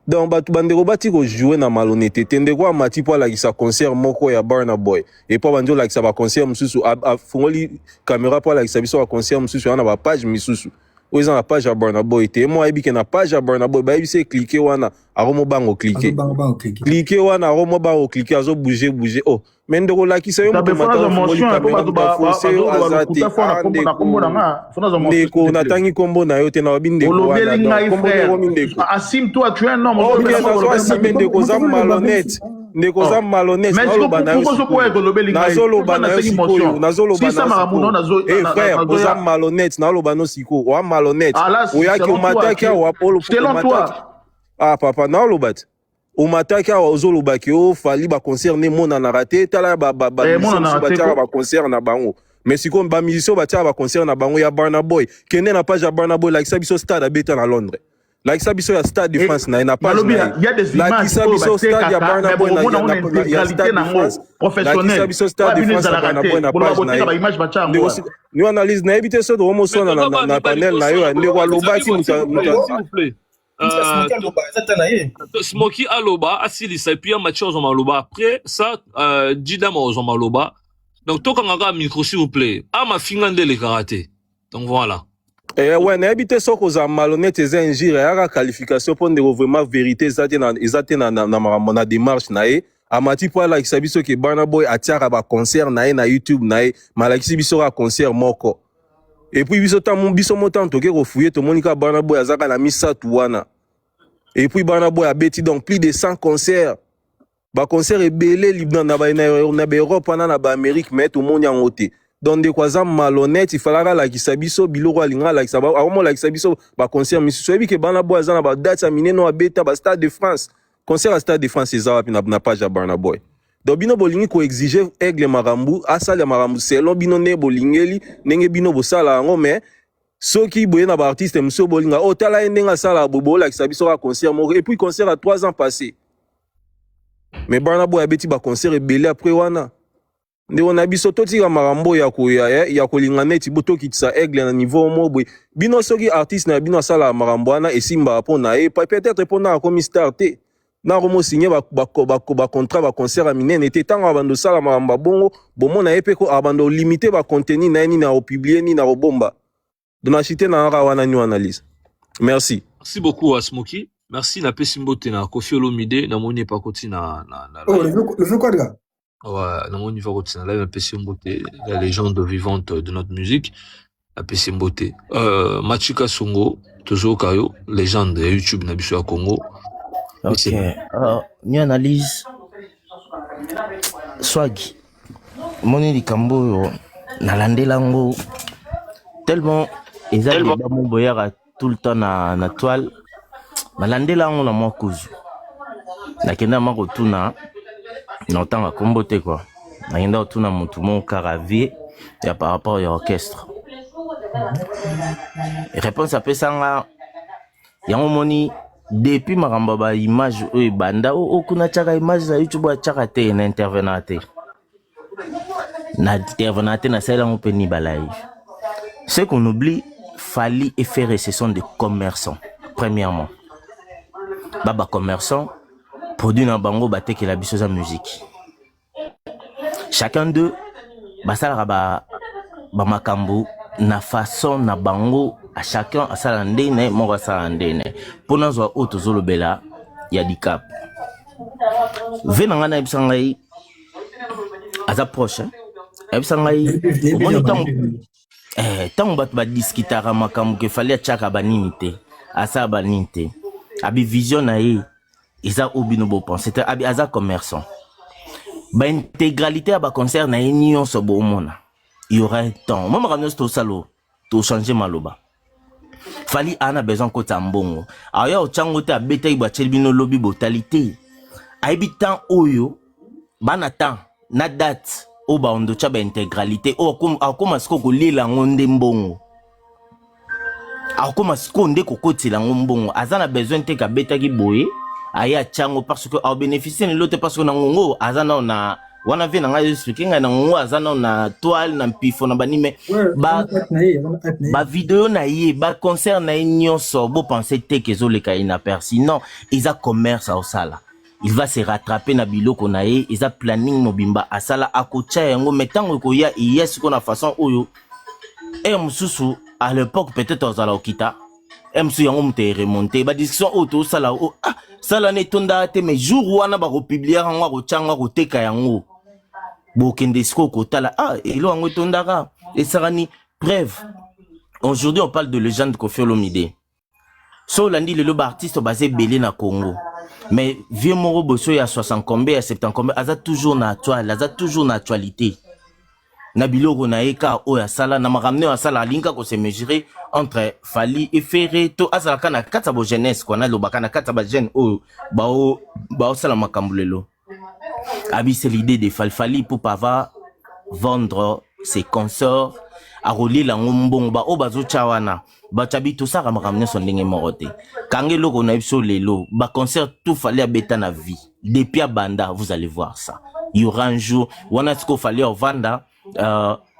donc batu bandeko bati ko jouer na malhonnêteté ndeko amati po la kisa concert moko ya Burna Boy et po banjo la kisa ba concert misusu a fongoli caméra po la kisa biso ba concert misusu na ba page misusu oza na page ya Burna Boy te mo ayebi ke na page ya Burna Boy ba yebise cliquer wana aromo bango cliquer cliquer wana aromo bango cliquer azo bouger oh mais ndeko la kisa yo mo mata fongoli caméra ba forcer azati ndeko natangi kombo na yo te na babinde ko wana kombo ndeko mindeko Assim, toi, tu es un homme. ndeko za malhonnête ndeko za malhonnête nazoloba na yo nazoloba na yo sikoyo nazoloba na yo eh frère oza malhonnête nazoloba no siko wa malhonnête oyaki omataki awa polo ah papa nazoloba te omataki awa ozolobaki ofali ba concert ne mona na raté tala ba concert na bango mais si comme ba musicien ba ba concert na bango ya Burna Boy kende na page ya Burna Boy like ça biso stade abeta na Londres like ça biso ya stade de France na page il y a des images ça biso stade ya Burna Boy na stade de France professionnel ça biso stade de France na Burna Boy na page na nous analyse na éviter ça de homo so na panel na yo ndeko alobaki s'il vous plaît Smoky aloba asilisa et puis un match aux maloba après ça Didama aux maloba donc toi quand on a un micro s'il vous plaît ma fingande les karaté donc voilà ouais na habité ça cause malhonnête et injure ya qualification pour de vraiment vérité ezate na na démarche na e amati po la kisabiso ke Burna Boy atiaka ba concert na YouTube na malakisi biso ka concert moko et puis biso motan toke refouiller to monika Burna Boy azaka na misatu wana et puis Burna Boy a beti donc plus de 100 concerts ba concert ebele libna na ba Europe na ba Amérique mais tout monde en côté donc de quoi ça malhonnête il fallait la kisabiso biloko alinga la kisaba aromo la kisabiso ba concert misusu ebi ke Burna Boy azana ba date mineno abeta ba Stade de France concert à Stade de France ezala na page ya Burna Boy donc bino bolingi ko exiger Aigle Marambu asala Marambu selon bino ne bolingeli nenge bino bosala ngo mais soki boye na ba artiste mso bolinga tala ndenga sala bobo la kisabiso ka concert moko et puis concert à 3 ans passé mais Burna Boy abeti ba concert ebele après wana nde ona biso totika marambo ya kolinga neti botoki tsa Aigle na niveau mo boy bino soki artiste na bino sala marambo wana esimba pona peut-être pona comme star te na romo signé ba contrat ba concert minene te tanga bando sala maramba bongo bomona epeko abando limiter ba contenu na ni na publier ni na robomba dona chité na wana ni analyse merci beaucoup à Smoky merci na pesimbote na Koffi Olomide na moni pa koti na le feu quoi de gars ouais na moni va koti na live pesimbote la légende vivante de notre musique la pesimbote Machika Songo Tozo Kayo légende de YouTube na biso ya Congo. Ok, ni analyse Swagi moni likambo nalandela ngo tellement ezali ba moboyara tout le temps na toile nalandela ngo na mwa kuzu nakenda mako tuna na otanga kombote quoi nakenda otuna mutu mo karavier ya par rapport ya orchestre Réponse à pesanga. Yango moni depuis makambo ba image oyo banda o kuna chaka image na YouTube chaka te na intervenante. Na intervenante na sala on peni ba live. Ce qu'on oublie, Fally et Ferré, ce sont des commerçants. Premièrement, baba commerçant produit na bango batte que la bisosa musique. Chacun d'eux basala ba makambo na façon na bango à chacun à sala ndene moko sala ndene pour nous auto zolobela ya dicap venanga na bisangai aza proche bisangai omoni tango bato badiskitaka makambo ke fali achaka banini te asa banini te abi vision na ye eza obino bo pense abi aza commerçant ba intégralité à ba concert na union so bo mona il y aura un temps moi makambo to salo to changer maloba Fally ana besoin ko tambongo aya ochango te abeta ibwa chelbino lobby botalité aibi temps oyo bana temps na date o ba ondo cha ba intégralité o akoma siko ko lila ngonde mbongo akoma siko nde ko kotila ngombongo azana besoin te ka beta ki boye aya chango parce que au bénéficier l'autre parce que na ngongo azana na wana vient nga expliquer nga na ngongo azana na toile na pifo na banime ba vidéo na ye ba concert na nyonso bo penser te que zo le ka inaperçu non ils a commerce au sala il va se rattraper na biloko na ye ils a planning mobimba asala akocha yango metango ko ya yes ko na façon oyo et mususu à l'époque peut-être aux ala okita emsu yango mte remonter ba discussion auto sala o sala ne tonda te mais jour wana ba ko publier yango ko changa ko teka yango bokende sko ko tala elo yango tondaka et sarani bref aujourd'hui on parle de légende Koffi Olomide so landi le loba artiste basé belé na Congo mais vieux moro bosso ya 60 combien à 70 combien aza toujours na actuel aza toujours na actualité na biloko na eka o ya sala na makamne ya sala linka ko se mesurer entre Fally et Ferré to azala kana kata bo jeunesse ko na lobaka na kata ba jeune o ba sala makambulelo abi c'est l'idée de Fally pour pas vendre ses consorts a relier la ngombong ba o bazo chawana ba chabi to saka makamne son ndenge morote kange loko na biso lelo ba concert tout Fally a beta na vie depuis à banda vous allez voir ça il y aura un jour wana tiko Fally au vanda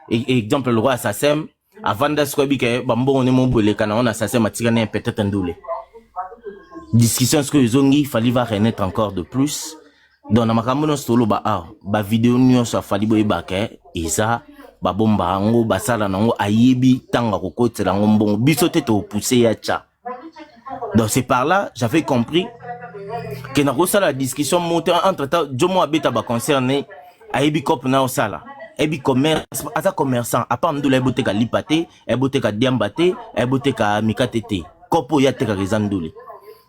exemple le roi assassin avant d'ascobi que bambon on est mon bolé kana on assassin matika ne peut-être ndoule discussion ce que les ongi Fally va renaître encore de plus donc na makambo no solo ba vidéo nyonso Fally boy bake isa ba bomba ngo basala nango ayebi tanga kokotela ngo mbongo biso te to pousser ya cha donc c'est par là j'avais compris que na ko sala discussion monter entre temps jomo abeta ba concerné ayebi cop na osala ebi commerce ata commerçant apa mdula eboteka lipate eboteka diambate eboteka mikatete kopo ya teka rezandule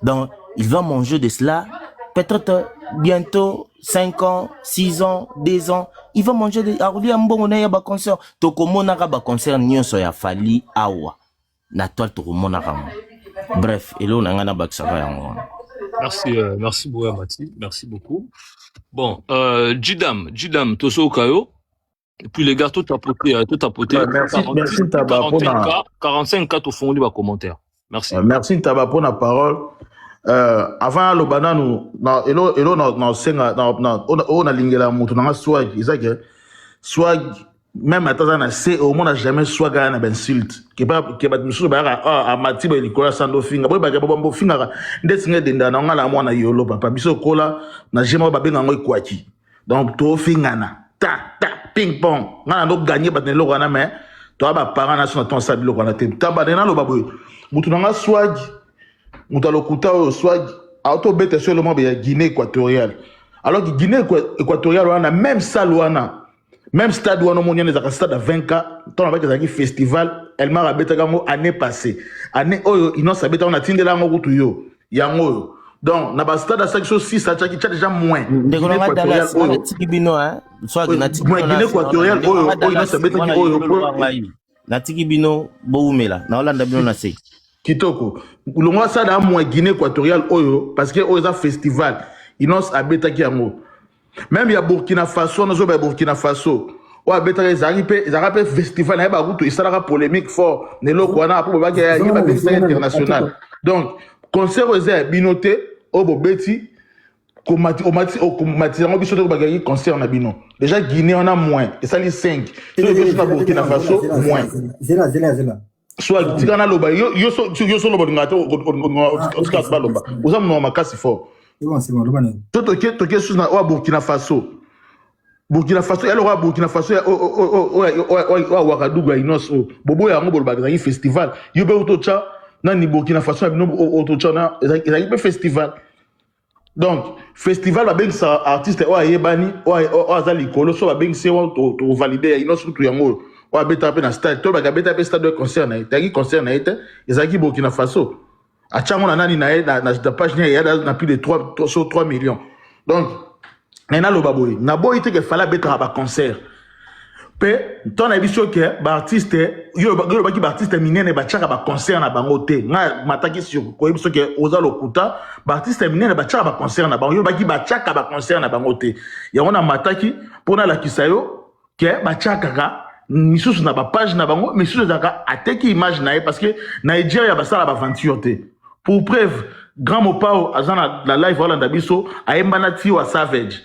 donc il va manger de cela peut-être bientôt 5 ans 6 ans 2 ans il va manger de aruli ambongo na ya ba concert to komona ka ba concert nyonso ya Fally awa na toile to komona ka bref elo na ngana ba tsaka yango merci beaucoup Mati merci beaucoup bon Jidam toso kayo. Et puis les gars, tout tapoté. Merci Ntaba pour 45 4 au fond du commentaire. Merci. Merci Ntaba pour la parole. Avant le banano, on a lingela mutu na swag, isake swag même attends na c'est au moins jamais swag na insulte. Que ba musu ba a mati ba likola sando finga. Boy ba bombo finga ndesinga denda na ngala mwana yolo papa biso kola na jema ba benga ngoi kwaki. Donc to finga na ta ping pong ngana ndo gagner ba nelo kana mais to ba parents na son ton sabilo kana te tamba na lo baboy mutu na swag mutu lokuta o swag auto bete sur le monde ya Guinée équatoriale alors que Guinée équatoriale on a même salle wana même stade wana monien les stade à 20k ton avec les festival elle m'a rabeta kango année passée année oyo ino sabeta on a tindela ngo kutu yo yango donc na ba stade à 506 ça tcha déjà moins de kolonga Dallas na tikibino soit na tikibino Guinée équatoriale oyo ino sabeta ki oyo na tikibino boumela na Hollande bino na se kitoko ulonga ça da moins Guinée équatoriale oyo parce que oyo za festival ino sabeta ki yango même ya Burkina Faso na zo ba Burkina Faso Ouais, betara ezarape festival na ba kutu isalaka polémique fort nelo kwana pour ba ya ba festival international. Donc concert aux binoté au bobeti komati ngo biso to ba gagner concert na bino. Déjà Guinée on a moins et ça les 5. Sur le na Burkina Faso moins. Zela. Soit tigana loba yo so loba ngato on se casse pas loba. Oza mo makasi fort. C'est bon loba. Toke sous na Burkina Faso. Burkina Faso, elle aura Burkina Faso, Ouagadougou, Inoso, Bobo Yango Bolbagari Festival. Yobe Otocha, Nani Burkina Faso, Otocha, ils ont un festival. Donc, festival, avec ça, artiste, Yebani, Azali Kolo, so, avec ça, to valider, Inoso, tout Yango, Beta Pena Stade, to, Beta Stade de concert, Tagi concert, ils ont Burkina Faso. A Tchango, Nani, na page, il y a plus de 3 millions. Donc, Nena lo baboy na boy te ke fala betra ba concert pe ton abiso ke ba artiste yo ba ki ba artiste minene ba chaka ba concert na bango te nga mataki sur ko abiso ke oza lokuta ba artiste minene ba chaka ba concert na bango yo ba ki ba chaka ba concert na bango te ya ona mataki pona la kisayo ke ba chaka ka misusu na ba page na bango misusu zaka ateki image na parce que Nigeria ba sala ba aventure te pour preuve grand mopao azana la live Holanda biso ayembana Tiwa Savage.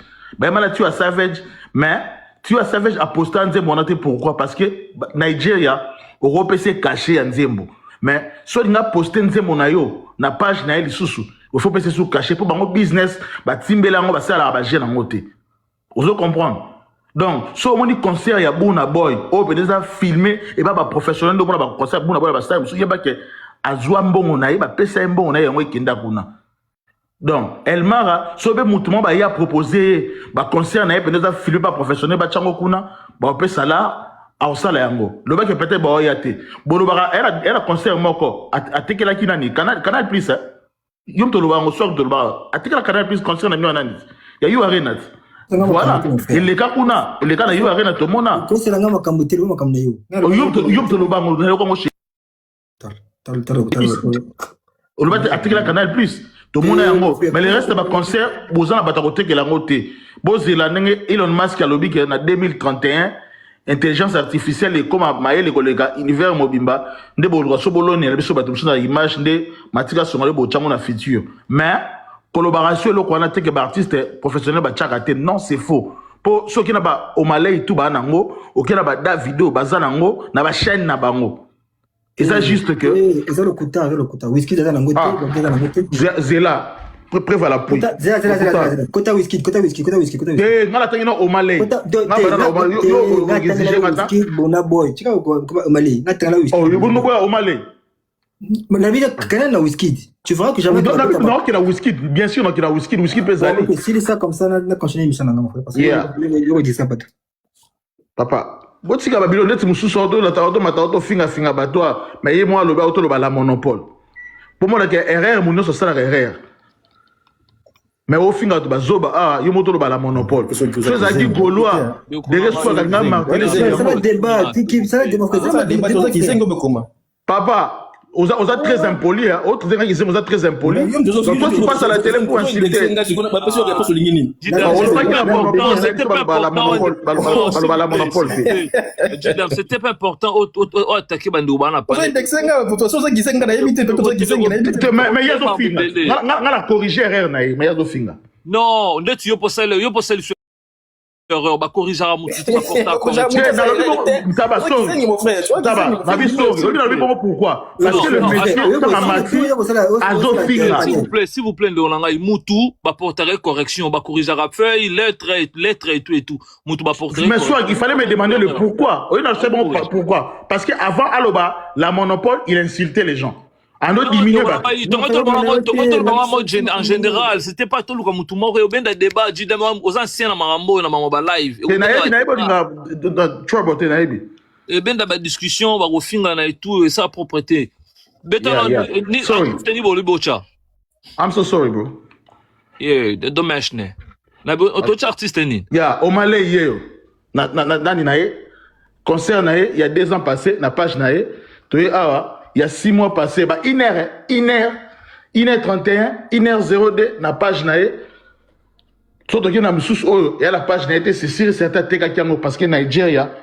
Tu as Savage, mais tu as Savage a posté un Nzembo. Pourquoi? Parce que Nigeria, Europe s'est caché un Nzembo. Mais soit il a posté Nzembo na yo, na page na il sous. Il faut passer sous caché pour mon business, bah timbelango bah ça la bah gêne en côté. Vous comprenez? Donc, soit on dit concert ya Bouna Boy, oh peut déjà filmé et bah professionnel donc on a concert Bouna Boy bah ça, il y a pas que azwa mbongo na bah pesa mbongo na yo kenda kuna. Donc, Elmara, sobe moutoumon ba y a proposé ba concert na yé déjà filmé par professionnel ba tchango kuna ba pe sala a osala yango. Le bac peut-être ba yate. Bolo bara era concert moko a tekela ki nani Canal Plus yom to lo ba ngo sok to lo ba a tekela Canal Plus concert na mi nani. Ya yu arena. Voilà. Il le cas kuna, il le cas na yu arena to mona. Ko c'est la ngama kamutelo makamna yo. Yom to lo ba ngo na ko ngo on va article Canal Plus. Tout le monde est en haut. Mais le reste de ma concert, vous en avez pas côté que la moté. Vous avez Elon Musk a lobby que en 2031, intelligence artificielle et comme maïe les collègues univers mobimba, ne bolga sobolone ne biso batumso na image ne matika songole bo chango na futur. Mais collaboration le qu'on a que artiste professionnel ba chakate non c'est faux. Pour ceux qui n'a pas au Malais tout ba nango, auquel n'a pas da vidéo bazanango na ba chaîne na bango. Et ça juste que ils ont le kuta whisky dans la moto Zela préva la pouille Zela kota whisky eh ngala tangina au Malais whisky bona boy tika au Malais ngata la whisky oh bon boy au Malais la vie kana na whisky tu verras que jamais non qu'il a whisky bien sûr non qu'il a whisky peut aller si c'est ça comme ça na continuer mission na ngama parce que yo dit ça pas papa botika babilo net mususu oto la taoto mataoto finga batwa mais ye moi loba auto loba la monopole pour moi que erreur munyo so sala erreur mais au finga to bazoba yo moto loba la monopole chose a dit gaulois de resto ka ngama ça débat qui ça débat qui c'est ngombe comment papa on a très impoli autre gens qui sont très impoli donc toi tu passes à la télé pour insulter c'était pas important attaquer bandu bana pas mais yazo finga ngala corriger erreur na mais yazo finga non net yo posele erreur ba corriger à mutiti pourquoi parce que le métier s'il vous plaît ndonanga mutu ba porterait correction ba corriger à feuille lettre et tout mutu ba porterait mais soit il fallait me demander le pourquoi oui non c'est bon pourquoi parce que avant aloba la monopole il insultait les gens. En diminuer en général, c'était pas tout le monde tout mort et bien des débats aux anciens na marambo na mama live. Et bien dans discussion va refinga na et tout et ça propreté. I'm so sorry bro. Yeah, dommage né. Na autre artiste ni. Yeah, au Malais hier. Na concert na il y a 2 ans passé na page na to il y a 6 mois passés, 1h31, 1h02, na page nae. Surtout qu'il y a et à la page n'a été c'est sûr certain parce que Nigeria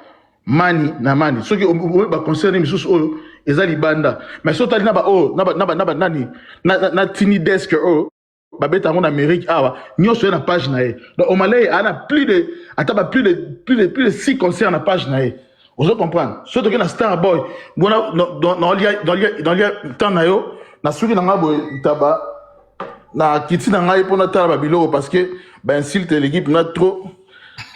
mani na mani ceux qui va concerner Misusu Oyo et Libanda mais surtout na ba oh na tini desk oh ba beta en Amérique ah nyo sur la page na donc au Malais on a plus de 6 concerts na page na vous comprenez surtout que na Starboy dans le temps na yo na suki na ngabo taba na kiti na ngai pona tala babilo parce que ben insulte l'équipe na trop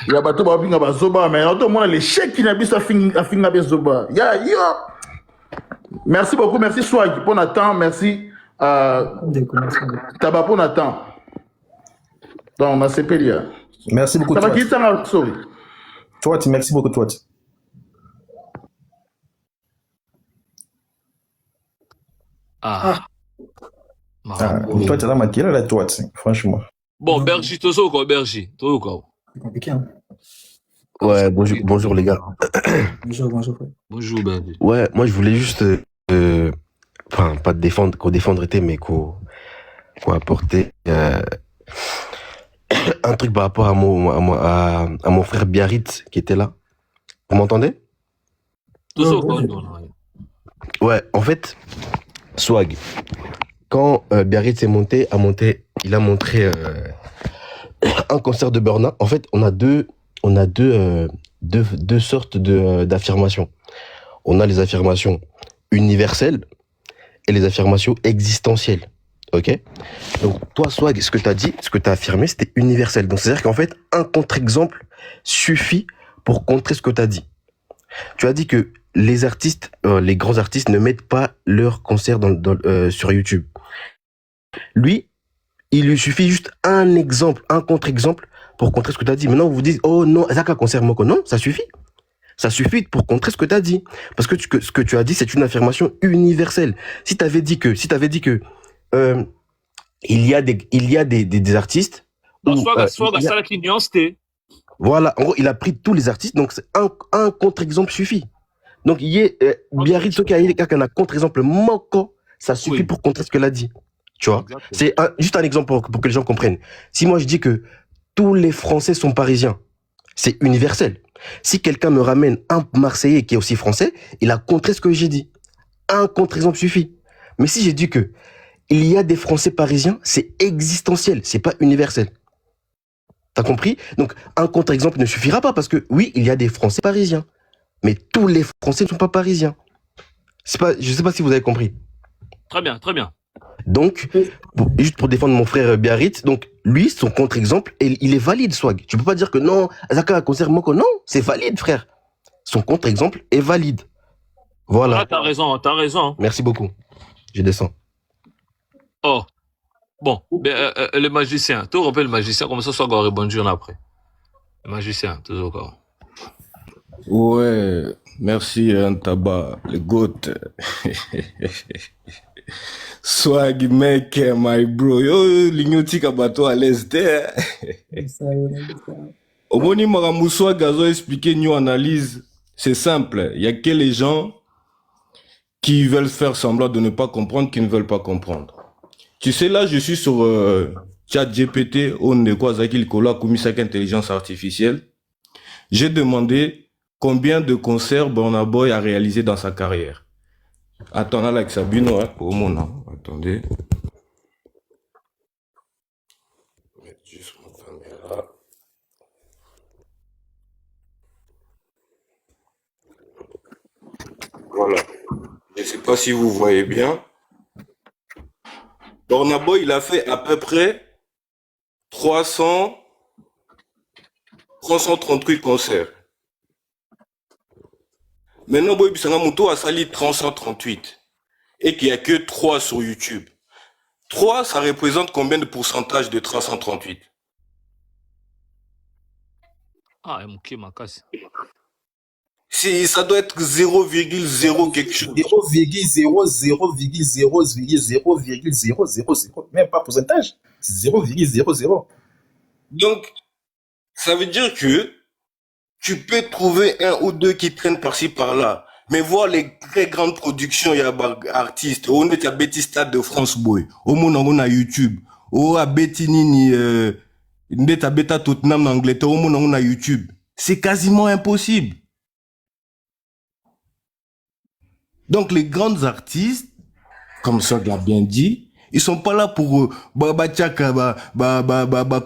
il y a bateau ba pinga bazoba mais on demande les chèques qui n'a pas finga bezoba ya yo merci beaucoup merci Swag pour Nathan merci taba pour Nathan donc on a CPLIA Merci beaucoup, ça va toi. qui ça sorry Toi, merci beaucoup, toi. Toi, tu as maquillé la toi, franchement. Bon, Bergie, Tozo quoi, Bergie. Tozo quoi. C'est compliqué, hein. Ouais, bonjour les gars. Bonjour. Bonjour, Bergie. Ouais, moi je voulais juste, enfin, pas défendre, qu'on défendre était, mais qu'on apporter un truc par rapport à mon frère Biarritz qui était là. Vous m'entendez? Tozo quoi. Ouais, en fait, Swag, quand Biarritz est monté, il a montré un concert de Burna. En fait, on a deux sortes d'affirmations. On a les affirmations universelles et les affirmations existentielles. Ok? Donc, toi, Swag, ce que tu as dit, ce que tu as affirmé, c'était universel. Donc, c'est-à-dire qu'en fait, un contre-exemple suffit pour contrer ce que tu as dit. Tu as dit que les artistes, les grands artistes ne mettent pas leurs concerts sur YouTube. Lui, il lui suffit juste un exemple, un contre-exemple pour contrer ce que tu as dit. Maintenant, vous vous dites, oh non, ça qu'un concert Moko. Non, ça suffit. Ça suffit pour contrer ce que tu as dit. Parce que ce que tu as dit, c'est une affirmation universelle. Si tu avais dit que, il y a des artistes. Donc, soit ça la nuance T. Voilà, en gros, il a pris tous les artistes, donc un contre-exemple suffit. Donc, il y a Biarritz, qui a un contre-exemple Moko, ça suffit pour contrer ce qu'elle a dit. Tu vois, c'est juste un exemple pour que les gens comprennent. Si moi je dis que tous les Français sont parisiens, c'est universel. Si quelqu'un me ramène un Marseillais qui est aussi français, il a contré ce que j'ai dit. Un contre-exemple suffit. Mais si j'ai dit que il y a des Français parisiens, c'est existentiel, c'est pas universel. T'as compris? Donc un contre-exemple ne suffira pas parce que oui, il y a des Français parisiens, mais tous les Français ne sont pas parisiens. Je sais pas si vous avez compris. Très bien, très bien. Donc, juste pour défendre mon frère Biarritz, donc lui, son contre-exemple, il est valide, Swag. Tu peux pas dire que non, Azaka a concert Moko. Non, c'est valide, frère. Son contre-exemple est valide. Voilà. Ah, t'as raison. Merci beaucoup. Je descends. Oh. Bon, le magicien. Tu rappelles le magicien, comme ça, Swag va rebondir après. Le magicien, toujours encore. Ouais, merci Antaba, le GOAT. Swag mec, my bro. Yo, l'ignotique bateau à l'est. Au moni maramou Swag a expliqué nous analyse. C'est simple. Il y a que les gens qui veulent faire semblant de ne pas comprendre, qui ne veulent pas comprendre. Tu sais, là, je suis sur ChatGPT, on est quoi, Zakil Kola, Kumisak Intelligence Artificielle. J'ai demandé combien de concerts Burna Boy a réalisé dans sa carrière. Attends, là, avec Sabino, hein, pour mon nom. Attendez. Je vais mettre juste mon caméra. Voilà. Je ne sais pas si vous voyez bien. Burna Boy, il a fait à peu près 338 concerts. Maintenant, Boy Bissanga Mouto a sali 338 et qu'il n'y a que 3 sur YouTube. 3, ça représente combien de pourcentage de 338? Ah, ok, ma casse. Ça doit être 0,0 quelque chose. 0,000000000, même pas pourcentage. C'est 0,00. Donc, ça veut dire que tu peux trouver un ou deux qui traînent par-ci par-là. Mais voir les très grandes productions, il y a des artistes. On est à Betty Stade de France Boy. Au monde, on a YouTube. On a Betty Nini, Ndeta beta Tottenham en Angleterre, au monde on a YouTube. C'est quasiment impossible. Donc les grands artistes, comme ça l'a bien dit, ils sont pas là pour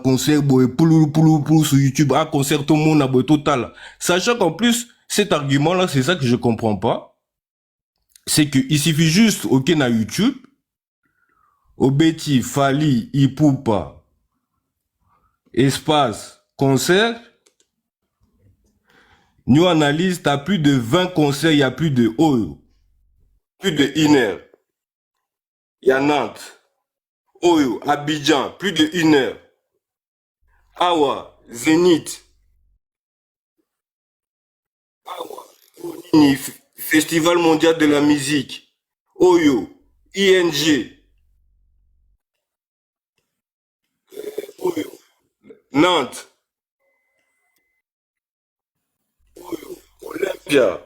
concert pour sur YouTube, concert tout le monde a total. Sachant qu'en plus cet argument là, c'est ça que je comprends pas. C'est que il suffit juste OK na YouTube, Obeti, Fali, Ipupa, espace, concert. Nous analyse, t'as plus de 20 concerts, il y a plus de plus de Iner. Il y a Nantes, Oyo, Abidjan, plus de 1 heure. Awa, Zénith. Awa, Festival mondial de la musique. Oyo, ING. Oyo, Nantes. Oyo, Olympia.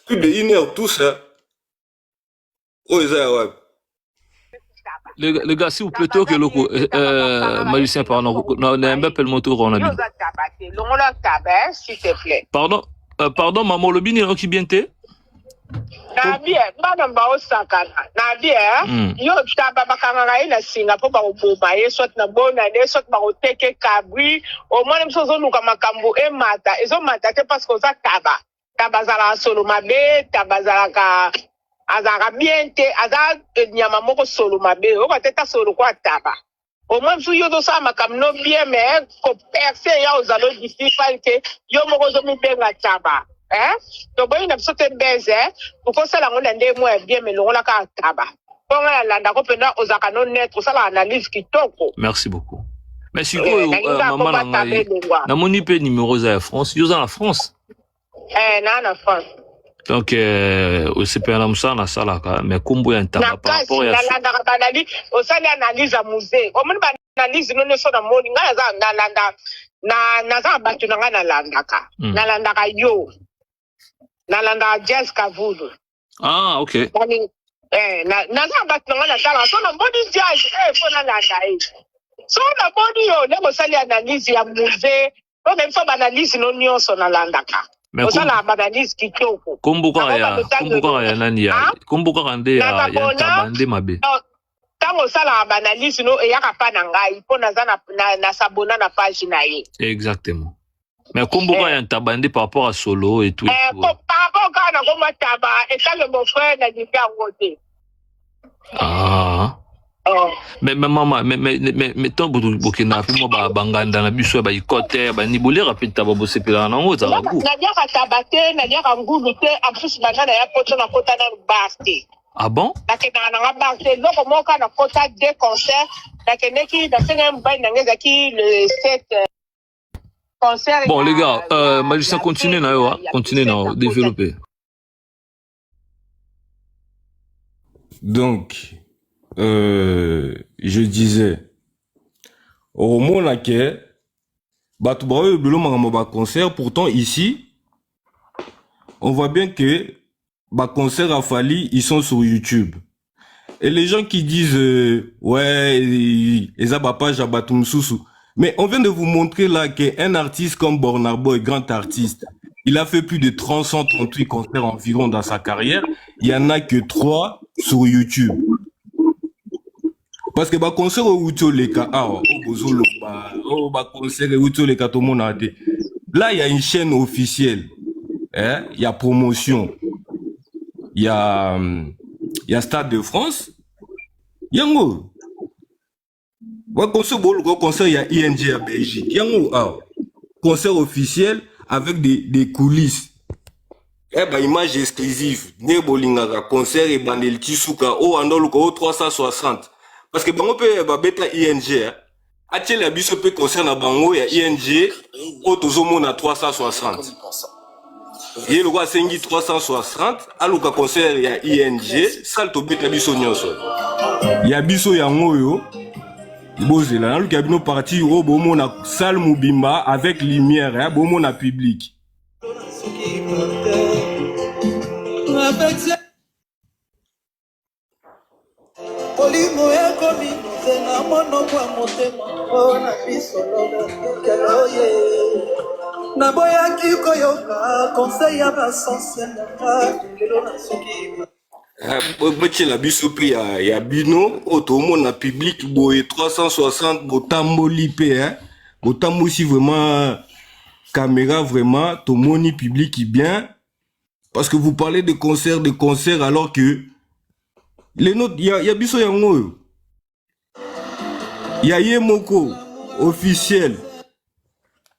Plus de 1 heure, tout ça. Les gars, s'il vous plaît, toi que le magicien, pardon, on a un peu le moteur, on a dit. S'il te plaît. Pardon, maman, le bini, qui bien t'es? Na bien, madame ba osakana. Na bien, yo taba bakanga ina Singapore ba oboma ye soit na bona ne soit ba oteke kabri, au moins même chose nous kama kambo e mata, ezo mata te parce que ça taba zala solo mabe, taba zala ka azara bien te, azara nyama moko solo mabe, o ka teta solo kwa taba. Au moins si yo do sa makam no bien mais ko percer ya ozalo difficile que yo moko zo mi benga taba. Donc il a sauté baiser pour que ça la on ende moins bien mais on la ka taba. Pour la ndako pena ozakano net ça la analyse qui toko. Merci beaucoup. Mais si maman na moni pe numéro za France, yo za la France. Na France. Donc c'est pas un ça na sala ka mais kombo ya ntaba par rapport ya la ndaka banali o ça analyse à musée. Au moins analyse non so na moni nga za na landa na za batu nga na landaka. Na landaka yo. Nalanda Jazz Kavudu. Ah, ok. Naza batu nga na sala so na body jazz faut na landa so na body yo lego sali analyse ya musée donc même so analyse non nyonso na landaka o sala analyse kitoko kombuka ya nani ya kombuka kande ya tabande mabe tango sala analyse no eyaka pa na ngai po naza na sabona na page na ye exactement. Mais kombuka ya tabande par rapport à solo et tout. Par rapport à Goma Taba, et ça le mon frère n'a dit pas voter. Ah. Mais maman, mais tant Burkina Faso moi banganda na biso ba ikote ba nibole rapide taba bose pela na ngo za ku. Na dia ka tabate, na dia ka ngulu te, en plus bangana ya poto na kota na basti. Ah bon? Na ke na basti, donc moi ka na kota deux concerts, na ke neki na senga mbai na ngeza ki le 7 concert. Bon les gars, magicien continue na yo, continue na développer. Donc je disais au moment que batu ba belo mangamo concert, pourtant ici on voit bien que concert a Fali ils sont sur YouTube. Et les gens qui disent ouais eza ba page abatum susu. Mais on vient de vous montrer là qu'un artiste comme Burna Boy, grand artiste, il a fait plus de 338 concerts environ dans sa carrière. Il y en a que 3 sur YouTube. Parce que concert au Utoleka, concert au Utoleka, tout le monde a dit. Là, il y a une chaîne officielle. Il y a promotion. Il y a Stade de France. Yango. Concert, il y a ING à Belgique. Yango, concert officiel avec des coulisses. Image exclusive. Ne bolinga concert et bandel tisuka o andoluko 360. Parce que bango peut beta ING. Atiel la biso peut concert na bango ya ING o tozomo na 360. Ye le roi sengi 360 aluka concert ya ING sal to beta biso nyonso. Ya biso yango yo bozela na luka bino parti o bomo na salle mubimba avec lumière bomo na public. molimo ekomi nzena monoko ya motema mpona biso loye naboyaki koyoka conseil ya basensenaka lelo nasoki Boche la biso pe ya bino otomo na public boye 360 botamboli pe hein botambo si vraiment caméra vraiment tomoni public qui bien parce que vous parlez de concert alors que les nôtres y a biso yango ya ye moko officiel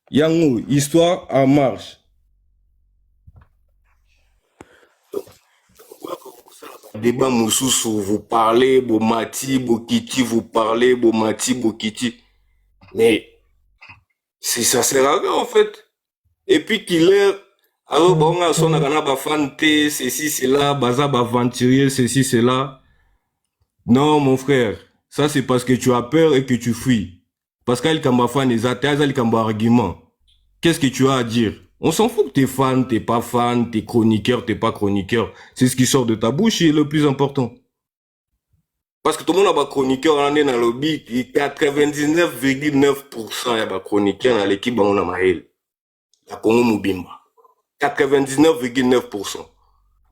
yango histoire en marche. Débat Moussou, vous parlez, Bomati, Bokiti, vous parlez, Bomati, Bokiti. Mais ça sert à rien en fait. Et puis qu'il est, alors bon, on a son agana fanté, ceci, cela, baza aventurier, ceci, cela. Non, mon frère, ça c'est parce que tu as peur et que tu fuis. Parce qu'elle kamba fan les athées, elle kamba argument. Qu'est-ce que tu as à dire? On s'en fout que t'es fan, t'es pas fan, t'es chroniqueur, t'es pas chroniqueur. C'est ce qui sort de ta bouche et le plus important. Parce que tout le monde a pas chroniqueur, on est dans le lobby, 99,9% y a pas chroniqueur dans l'équipe, on a Maël. La Congo Moubimba. 99,9%.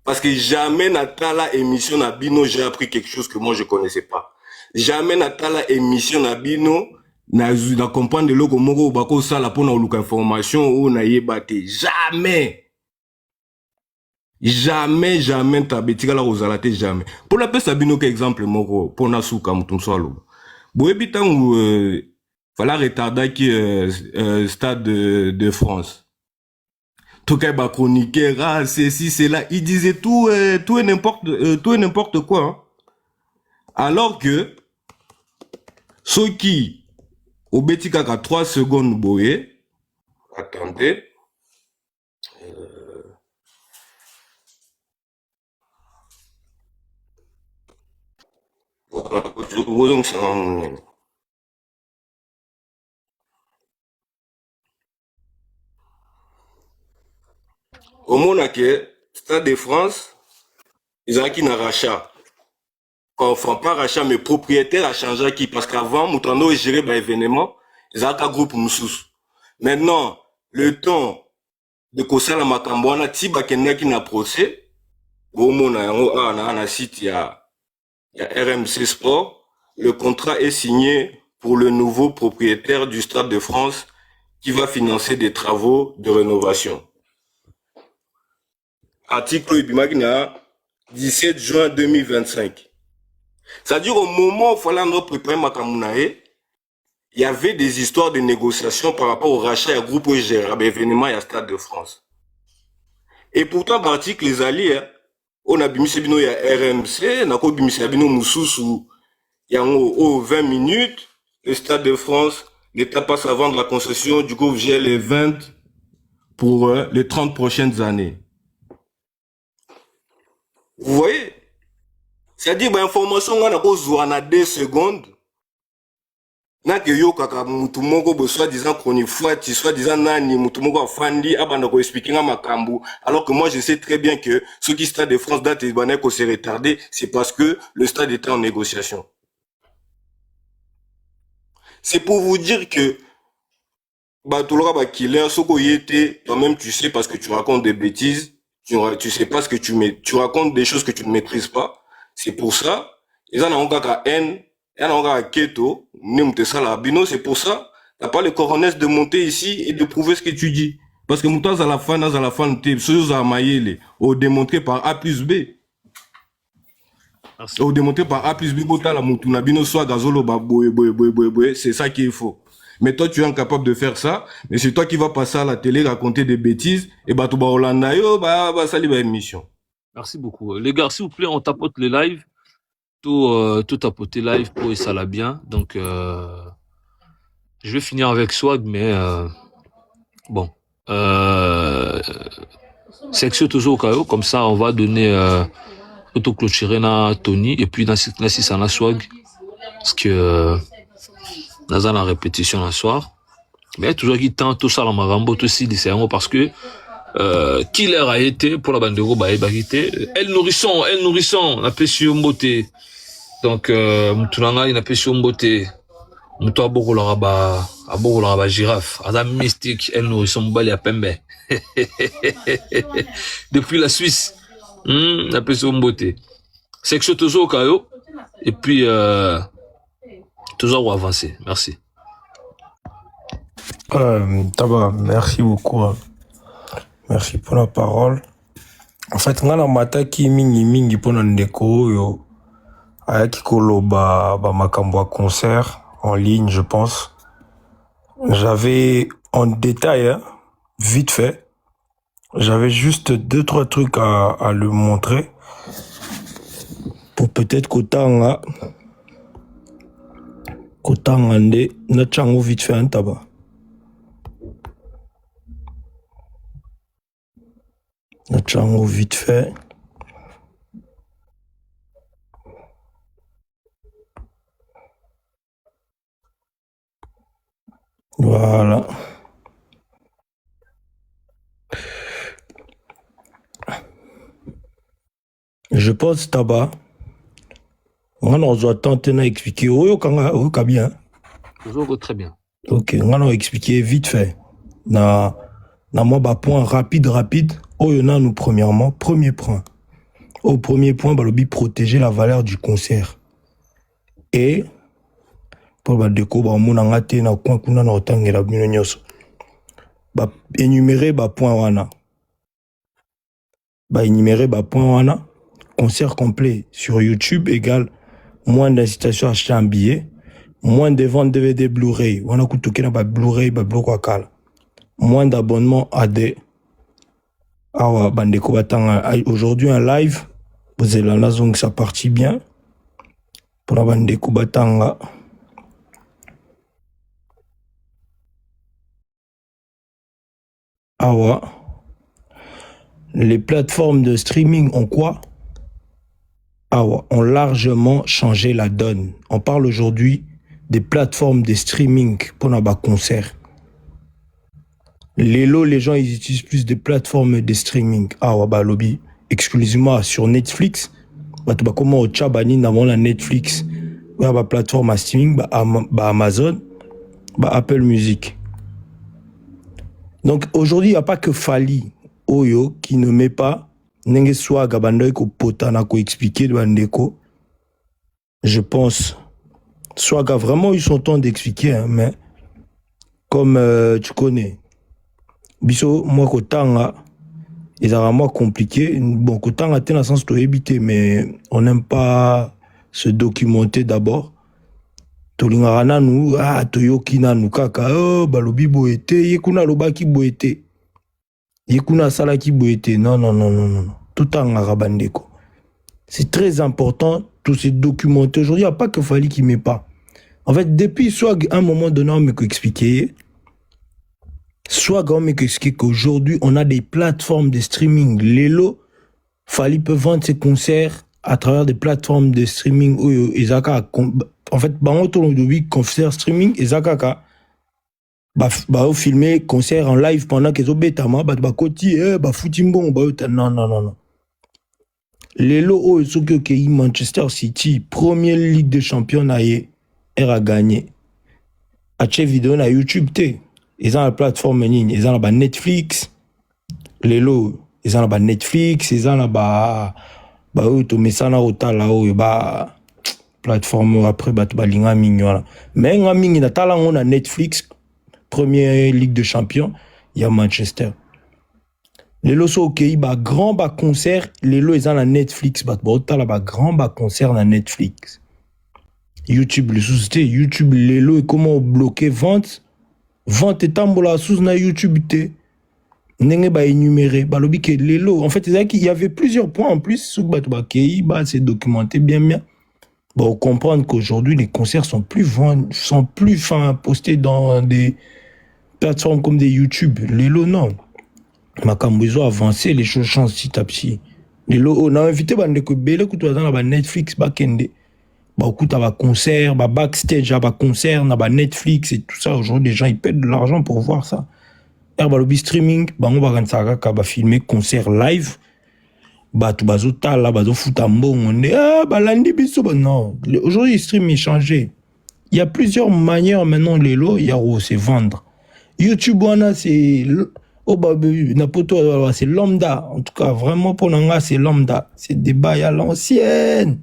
Parce que jamais Natala émission na Bino, j'ai appris quelque chose que moi je connaissais pas. Jamais Natala émission na Bino, na comprendre de l'eau moko bako sala pour na oluka information ou na yebate. Jamais. Jamais ta betika la rozalate jamais. Pour la peste Bino exemple moko pour na souka mutumsalo. Boyebi tangu fala retarda qui stade de France. Tout cas ba chroniqueur ceci c'est là, il disait tout et n'importe quoi. Hein. Alors que ceux qui au Betika 3 secondes boye. Attendez. Au monde que Stade de France, ils ont qui n'a rachat. Enfin, pas rachat, mais propriétaire a changé qui, parce qu'avant, Moutando est géré par événement, ils ont un groupe Moussous. Maintenant, le temps de Kosala Makambouana, Tiba Kenya qui n'a procès, au monde, on a un site, il y a RMC Sport, le contrat est signé pour le nouveau propriétaire du Stade de France qui va financer des travaux de rénovation. Article Ibimagna, 17 juin 2025. C'est-à-dire au moment où il fallait nous préparer Makamunae, il y avait des histoires de négociations par rapport au rachat à groupe gérable événement et à Stade de France. Et pourtant, par article les alliés, on a bimisé bino ya RMC, on a bimisé bino Moussous, il y a 20 minutes, le Stade de France, l'État passe à vendre la concession du groupe GL 20 pour les 30 prochaines années. Vous voyez? C'est-à-dire, l'information, on a 2 secondes. Na que yo kaka mutumoko bo soi-disant chroniqueur, soi-disant nani mutumoko afandi abanda ko expliquer nga makambu, alors que moi je sais très bien que ce qui Stade de France date et ko s'est retardé, c'est parce que le stade était en négociation. C'est pour vous dire que Batulora ba killer soko yete, toi-même tu sais parce que tu racontes des bêtises, tu sais pas ce que tu racontes des choses que tu ne maîtrises pas. C'est pour ça, ils en ont kaka haine. C'est pour ça, t'as pas le coronel de monter ici et de prouver ce que tu dis. Parce que Moutaz à la fin, t'es ce à maïle, ou démontré par A plus B. Ou démontré par A plus B, la Moutounabino soit gazolo, c'est ça qu'il faut. Mais toi, tu es incapable de faire ça, mais c'est toi qui vas passer à la télé, raconter des bêtises, et bah, tout Holanda, ça libre émission. Merci beaucoup. Les gars, s'il vous plaît, on tapote les lives. Tout tapoter live pour ça l'a bien. Donc, je vais finir avec Swag, mais bon. Section toujours au cas comme ça, on va donner auto-clôturer na Tony et puis si ça na Swag. Parce que dans la répétition la soir. Mais toujours qui tente tout ça la marambo, tout aussi c'est parce que Killer a été pour la bande de Roba et Barité. Elle nourrisson, la pêche beauté. Donc mutu na ngai napesi yo mbote mutu abokolaka ba girafe aza mystique un nourrisson mobali ya pembe depuis la Suisse. Napesi yo mbote section tozoyoka yo et puis toujours avancer. Merci. Taba, merci beaucoup. Merci pour la parole. En fait, ngana mataki mingi pona ndeko yo ayaki koloba ba makambo concert en ligne, je pense. J'avais en détail, hein, vite fait, j'avais juste 2-3 trucs à le montrer pour peut-être kotanga nde na chango vite fait un tabac. Na chango vite fait. Voilà. Je pense tabac. On doit tenter d'expliquer. Oyoka bien. Très bien. Ok, on va expliquer vite fait. Na moi ba point rapide. Oyona nous premièrement, premier point. Au premier point, balobi protéger la valeur du concert. Et pour ba deko ba mona ngate na coin kuna na otangela bino nyoso. Ba énumérer ba point wana. Ba énumérer ba point wana. Concert complet sur YouTube égale moins d'incitation à acheter un billet, moins de ventes DVD Blu-ray. On a coûté na ba Blu-ray, ba Blu-ray, moins d'abonnements AD. Awa bandeko batanga aujourd'hui un live. Vous allez là donc ça partit bien. Pour la bandeko batanga. Awa. Les plateformes de streaming ont quoi? Ont largement changé la donne. On parle aujourd'hui des plateformes de streaming pour nos concerts. Les gens ils utilisent plus des plateformes de streaming. Lobby exclusivement sur Netflix. Comment au Chabani dans la Netflix, la plateforme à streaming, Amazon, Apple Music. Donc aujourd'hui il n'y a pas que Fali Oyo qui ne met pas Nenge soit gabandoy ko potana ko expliquer de bandeko. Je pense soit a vraiment eu son temps d'expliquer, hein, mais comme tu connais biso moi ko tanga ils ont vraiment compliqué. Bon ko tanga ten sens to éviter, mais on n'aime pas se documenter d'abord. Tolingana nous toyoki na nous kaka balobi boete yekuna lobaki boete. Yekuna salaki boete. Non. Tout en arabandeko. C'est très important, tous ces documenter. Aujourd'hui, il n'y a pas que Fali qui ne met pas. En fait, depuis soit un moment donné, on m'a expliqué, soit on m'a expliqué qu'aujourd'hui, on a des plateformes de streaming. Lelo, Fali peut vendre ses concerts à travers des plateformes de streaming. En fait, autour de concert streaming, Ezaka. Bah filmer concert en live pendant qu'ils ont bétama koti futimbon non. Les lots qui Manchester City première ligue de champions a gagné. Ache vidéo na YouTube ils ont la plateforme ils ont la Netflix. Les lots ils ont la Netflix, ils ont la automesana otala plateforme après balinga mignon. Mais ngami na tala on a Netflix. Première Ligue de Champions, il y a Manchester. Les lots au pays, grand concert, les lots ils ont la Netflix, grand concert na Netflix. YouTube, les sociétés, YouTube, les lots comment bloquer vente et tambola sous na YouTube té. N'enge énuméré, lobi que les lots. En fait, il y avait plusieurs points en plus sous c'est documenté bien. Bon, comprendre qu'aujourd'hui les concerts sont plus postés dans des plateformes comme des YouTube. Les lots, non. Makambuzo avancé, les choses changent petit à petit. Les lots, on a invité Bandeko Bele, dans la Netflix, Bakende. Beaucoup de concerts, backstage, concerts, Netflix et tout ça. Aujourd'hui, les gens, ils perdent de l'argent pour voir ça. Herbalobi streaming, on va filmer concert live. bato bazotala bazofuta mbongo nde balandi biso non. Aujourd'hui le stream est changé. Il y a plusieurs manières maintenant lelo ya se vendre. YouTube wana c'est c'est lambda. En tout cas vraiment pour nanga c'est lambda. C'est débat à l'ancienne.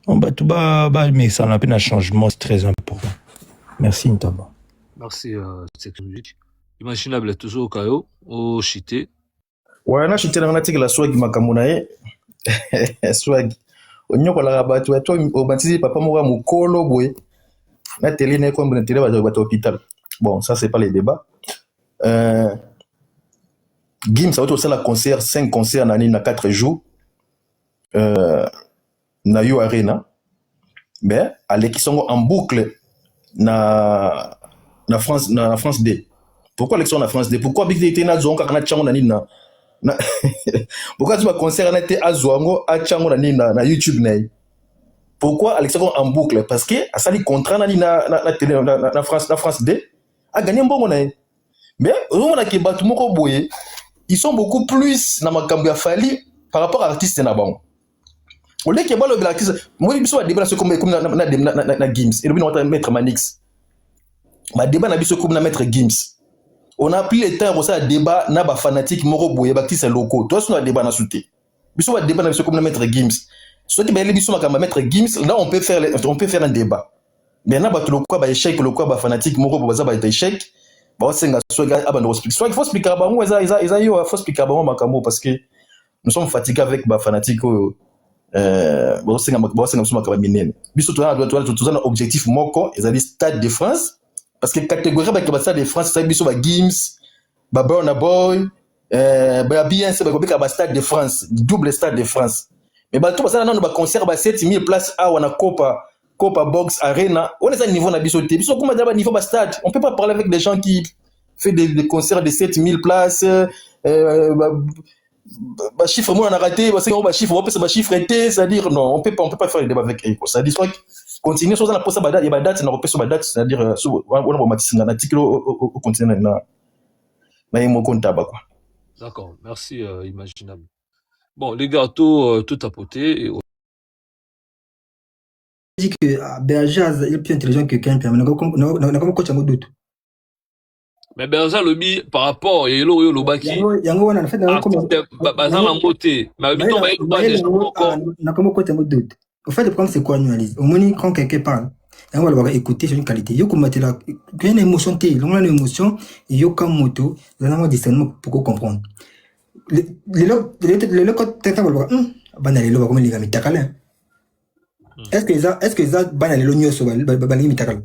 Mais ça n'a pas un changement, c'est très important. Merci Ntaba. Merci section musique. Imaginable toujours Kayo au chité. Ouais, na chité na tika la swag makamunae. Swag. Onyoko la rabatu to obantisi papa mora mukolo boy. Na télé na comme na télé ba hôpital. Bon, ça c'est pas les débats. Gims ça va la concert 5 concerts na 4 jours. Na Yo Arena. Mais qui sont en boucle na France 2. Pourquoi l'élection na France 2? Pourquoi big était na zonga kana chango na nina na pourquoi tu vas concert na été azwango a chango na nina na YouTube na. Pourquoi l'élection en boucle? Parce que a sali contrat na France 2 a gagné mbongo na. Mais on a ki batu moko boye, ils sont beaucoup plus na makambo ya fali par rapport à artiste na bango. Au lieu que le l'artiste, moi biso va débat comme na Gims et le bin on mettre Manix. Ma débat na biso comme na mettre Gims. On a pris le temps pour ça débat na ba fanatique moko boye baptiste locaux. Toi sur le débat na souté. Biso va débat na biso comme na mettre Gims. Soit que biso makamba mettre Gims, là on peut faire un débat. Mais na ba to locaux ba échec locaux ba fanatique moko ba za ba échec. Ba senga soit abando explique. Soit il faut expliquer ba moi ça yo faut expliquer ba makambo parce que nous sommes fatigués avec ba fanatique biso tu as un objectif moko ezali Stade de France parce que catégorie ba Stade de France ça biso ba Gims ba Burna Boy ba bien c'est ba Stade de France double Stade de France mais ba tout ça na ba concert ba 7000 places à wana Copa Box Arena on est à niveau na biso te biso kuma ba niveau ba stade on peut pas parler avec des gens qui fait des concerts de 7000 places bah chiffre moi on a raté parce que chiffre on peut se chiffre était c'est-à-dire non on peut pas faire le débat avec eux ça dit soit continuer sur ça la poste ba date il y a date na repère sur ba date c'est-à-dire on va matisi na article au continent na yemo comptable quoi. D'accord, merci imaginable. Bon les gars tout tapoté et dit que Berjaz il est plus intelligent que Ken Pierre. On a comme coach en doute. Mais Berjaz lobby par rapport et lo lobaki. Yango on a fait dans comme bazan la moté. Mais biton ba déjà encore. On a comme coach en doute. Au fait le problème c'est quoi analyse. Au moins quand quelqu'un parle, on va écouter sur une qualité. Yo comme la une émotion té, on a une émotion, yo comme moto, on a un discernement pour comprendre. Le quand t'es va voir banal lo comme les gars mitakala. Est-ce que ça banal lo nyoso banal mitakala.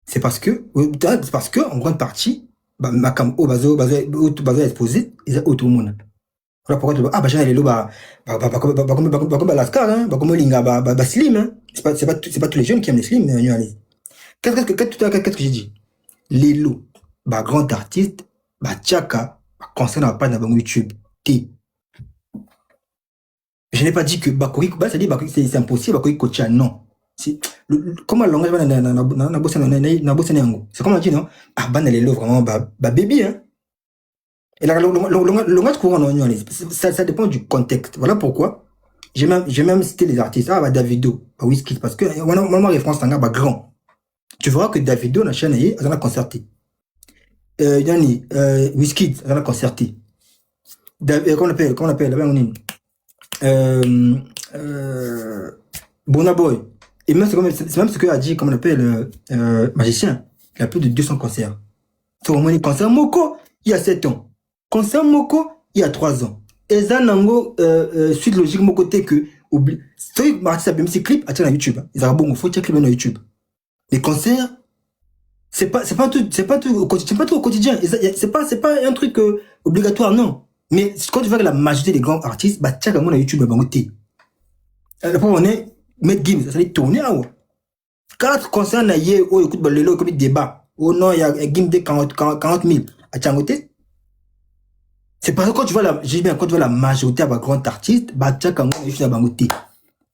C'est parce que en grande partie makam o bazo exposé ils ont tout le monde. Voilà pourquoi bah j'en ai le comme Lascar hein comme linga ba slim hein c'est pas tous les jeunes qui aiment les slim qu'est-ce que j'ai dit les lots bah grand artiste bah tchaka concernant pas dans YouTube T. Je n'ai pas dit que Bakori ça dit Bakori c'est impossible Bakori coacha non. Comment le langage na bossé nango c'est comme on dit non ah ban les lots vraiment ba baby hein et là le langage courant non ça dépend du contexte voilà pourquoi j'ai même cité les artistes ah bah Davido bah Wizkid parce que normalement référence tanga bah grand tu verras que Davido na chaîne il a concerté yani Wizkid il a concerté comment on appelle Burna Boy. Et même c'est même ce que a dit, comme on appelle magicien. Il a plus de 200 concerts. C'est au moins concert Moko, il y a 7 ans. Concert Moko, il y a 3 ans. Et ça, nango, suite logique, mon côté que, oublie. C'est un artiste, même si clip, à YouTube. Ils ont bon, faut checker clip dans YouTube. Les concerts, c'est pas tout au quotidien. C'est pas un truc obligatoire, non. Mais quand tu vois que la majorité des grands artistes, bah, check à mon YouTube, bah, le problème, on est, mettre Gims, ça allait tourner là haut. 4 concerts na yé, oh écoute, bah, le comme débat. Oh non, il y a Gims de 40 000 à Tchangote. C'est parce que quand tu vois la majorité à grand artiste, bah, Tchakango, il fait la bangote.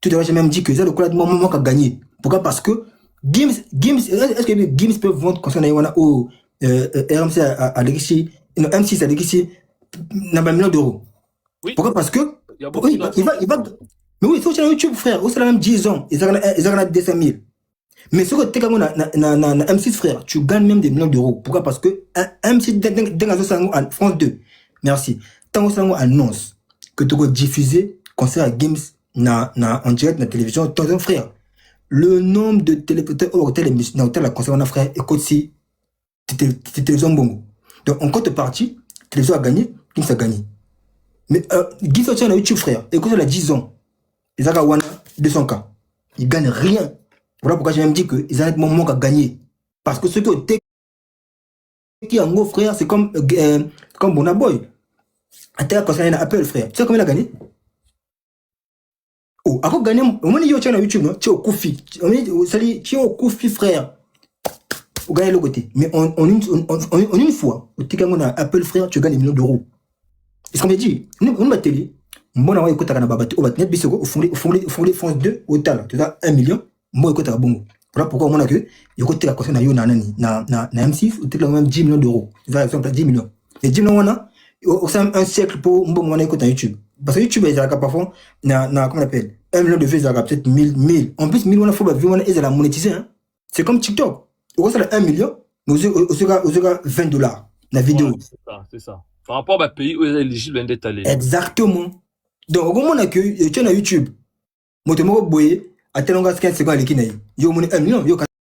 Tout à l'heure, j'ai même dit que ça, le coup là, moment qu'a gagné. Pourquoi? Parce que Gims, est-ce que Gims peut vendre concert na yé, oh, RMC à Legacy, non, M6 à Legacy, n'a pas $1 million. Oui. Pourquoi? Parce que, Il y a beaucoup oui, il va, mais oui, c'est sur YouTube, frère, c'est la même 10 ans, ils ont 200 000. Mais ce que tu as na M6, frère, tu gagnes même des millions d'euros. Pourquoi? Parce que M6, en France 2, merci. Tant que ça annonce que tu vas diffuser concert à Games en direct dans la télévision, ton frère, le nombre de téléspectateurs au hôtel la concert on a frère, écoute si télévision bongo. Donc en compte partie, télévision a gagné, Games a gagné. Mais Games a sur YouTube, frère, écoute la 10 ans, ils ont 200K. Ils gagnent rien. Voilà pourquoi j'ai même dit qu'ils ont mon manque à gagner. Parce que ce qui en gros, frère, c'est comme Bonaboy. Attends, quand ça y a Apple, frère. Tu sais combien il a gagné? Oh, à quoi gagner? Au moins, il y a YouTube, non? Tu es au Koufi. Tu es au Koufi, frère. Vous gagnez le côté. Mais en une fois, au Tikamon à Apple, frère, tu gagnes des millions d'euros. Est-ce qu'on m'a dit? On m'a télé. Bon, on va écouter à Babaté. On va tenir Bissego. Au fond, les France 2, au tal. Tu as 1 million. Moi, écoute à Bongo. Voilà pourquoi on a que, il y a la question na M6, ou peut-être même 10 millions d'euros. Par exemple, 10 millions. Et 10 millions, on a, un siècle pour on écoute à YouTube. Parce que YouTube, ils ont parfois, comment on appelle, 1 million de vues, ils ont peut-être 1000. En plus, 1000, on a fait, ils ont monétisé, hein. C'est comme TikTok. On a 1 million, mais on a 20 $. La vidéo. C'est ça. Par rapport à un pays où ils sont éligibles d'être allés. Exactement. Donc, au moment où on a que, tu as YouTube, moi, tu m'as boyé, à tel langage 15 secondes, yo, mon 1 million, yo,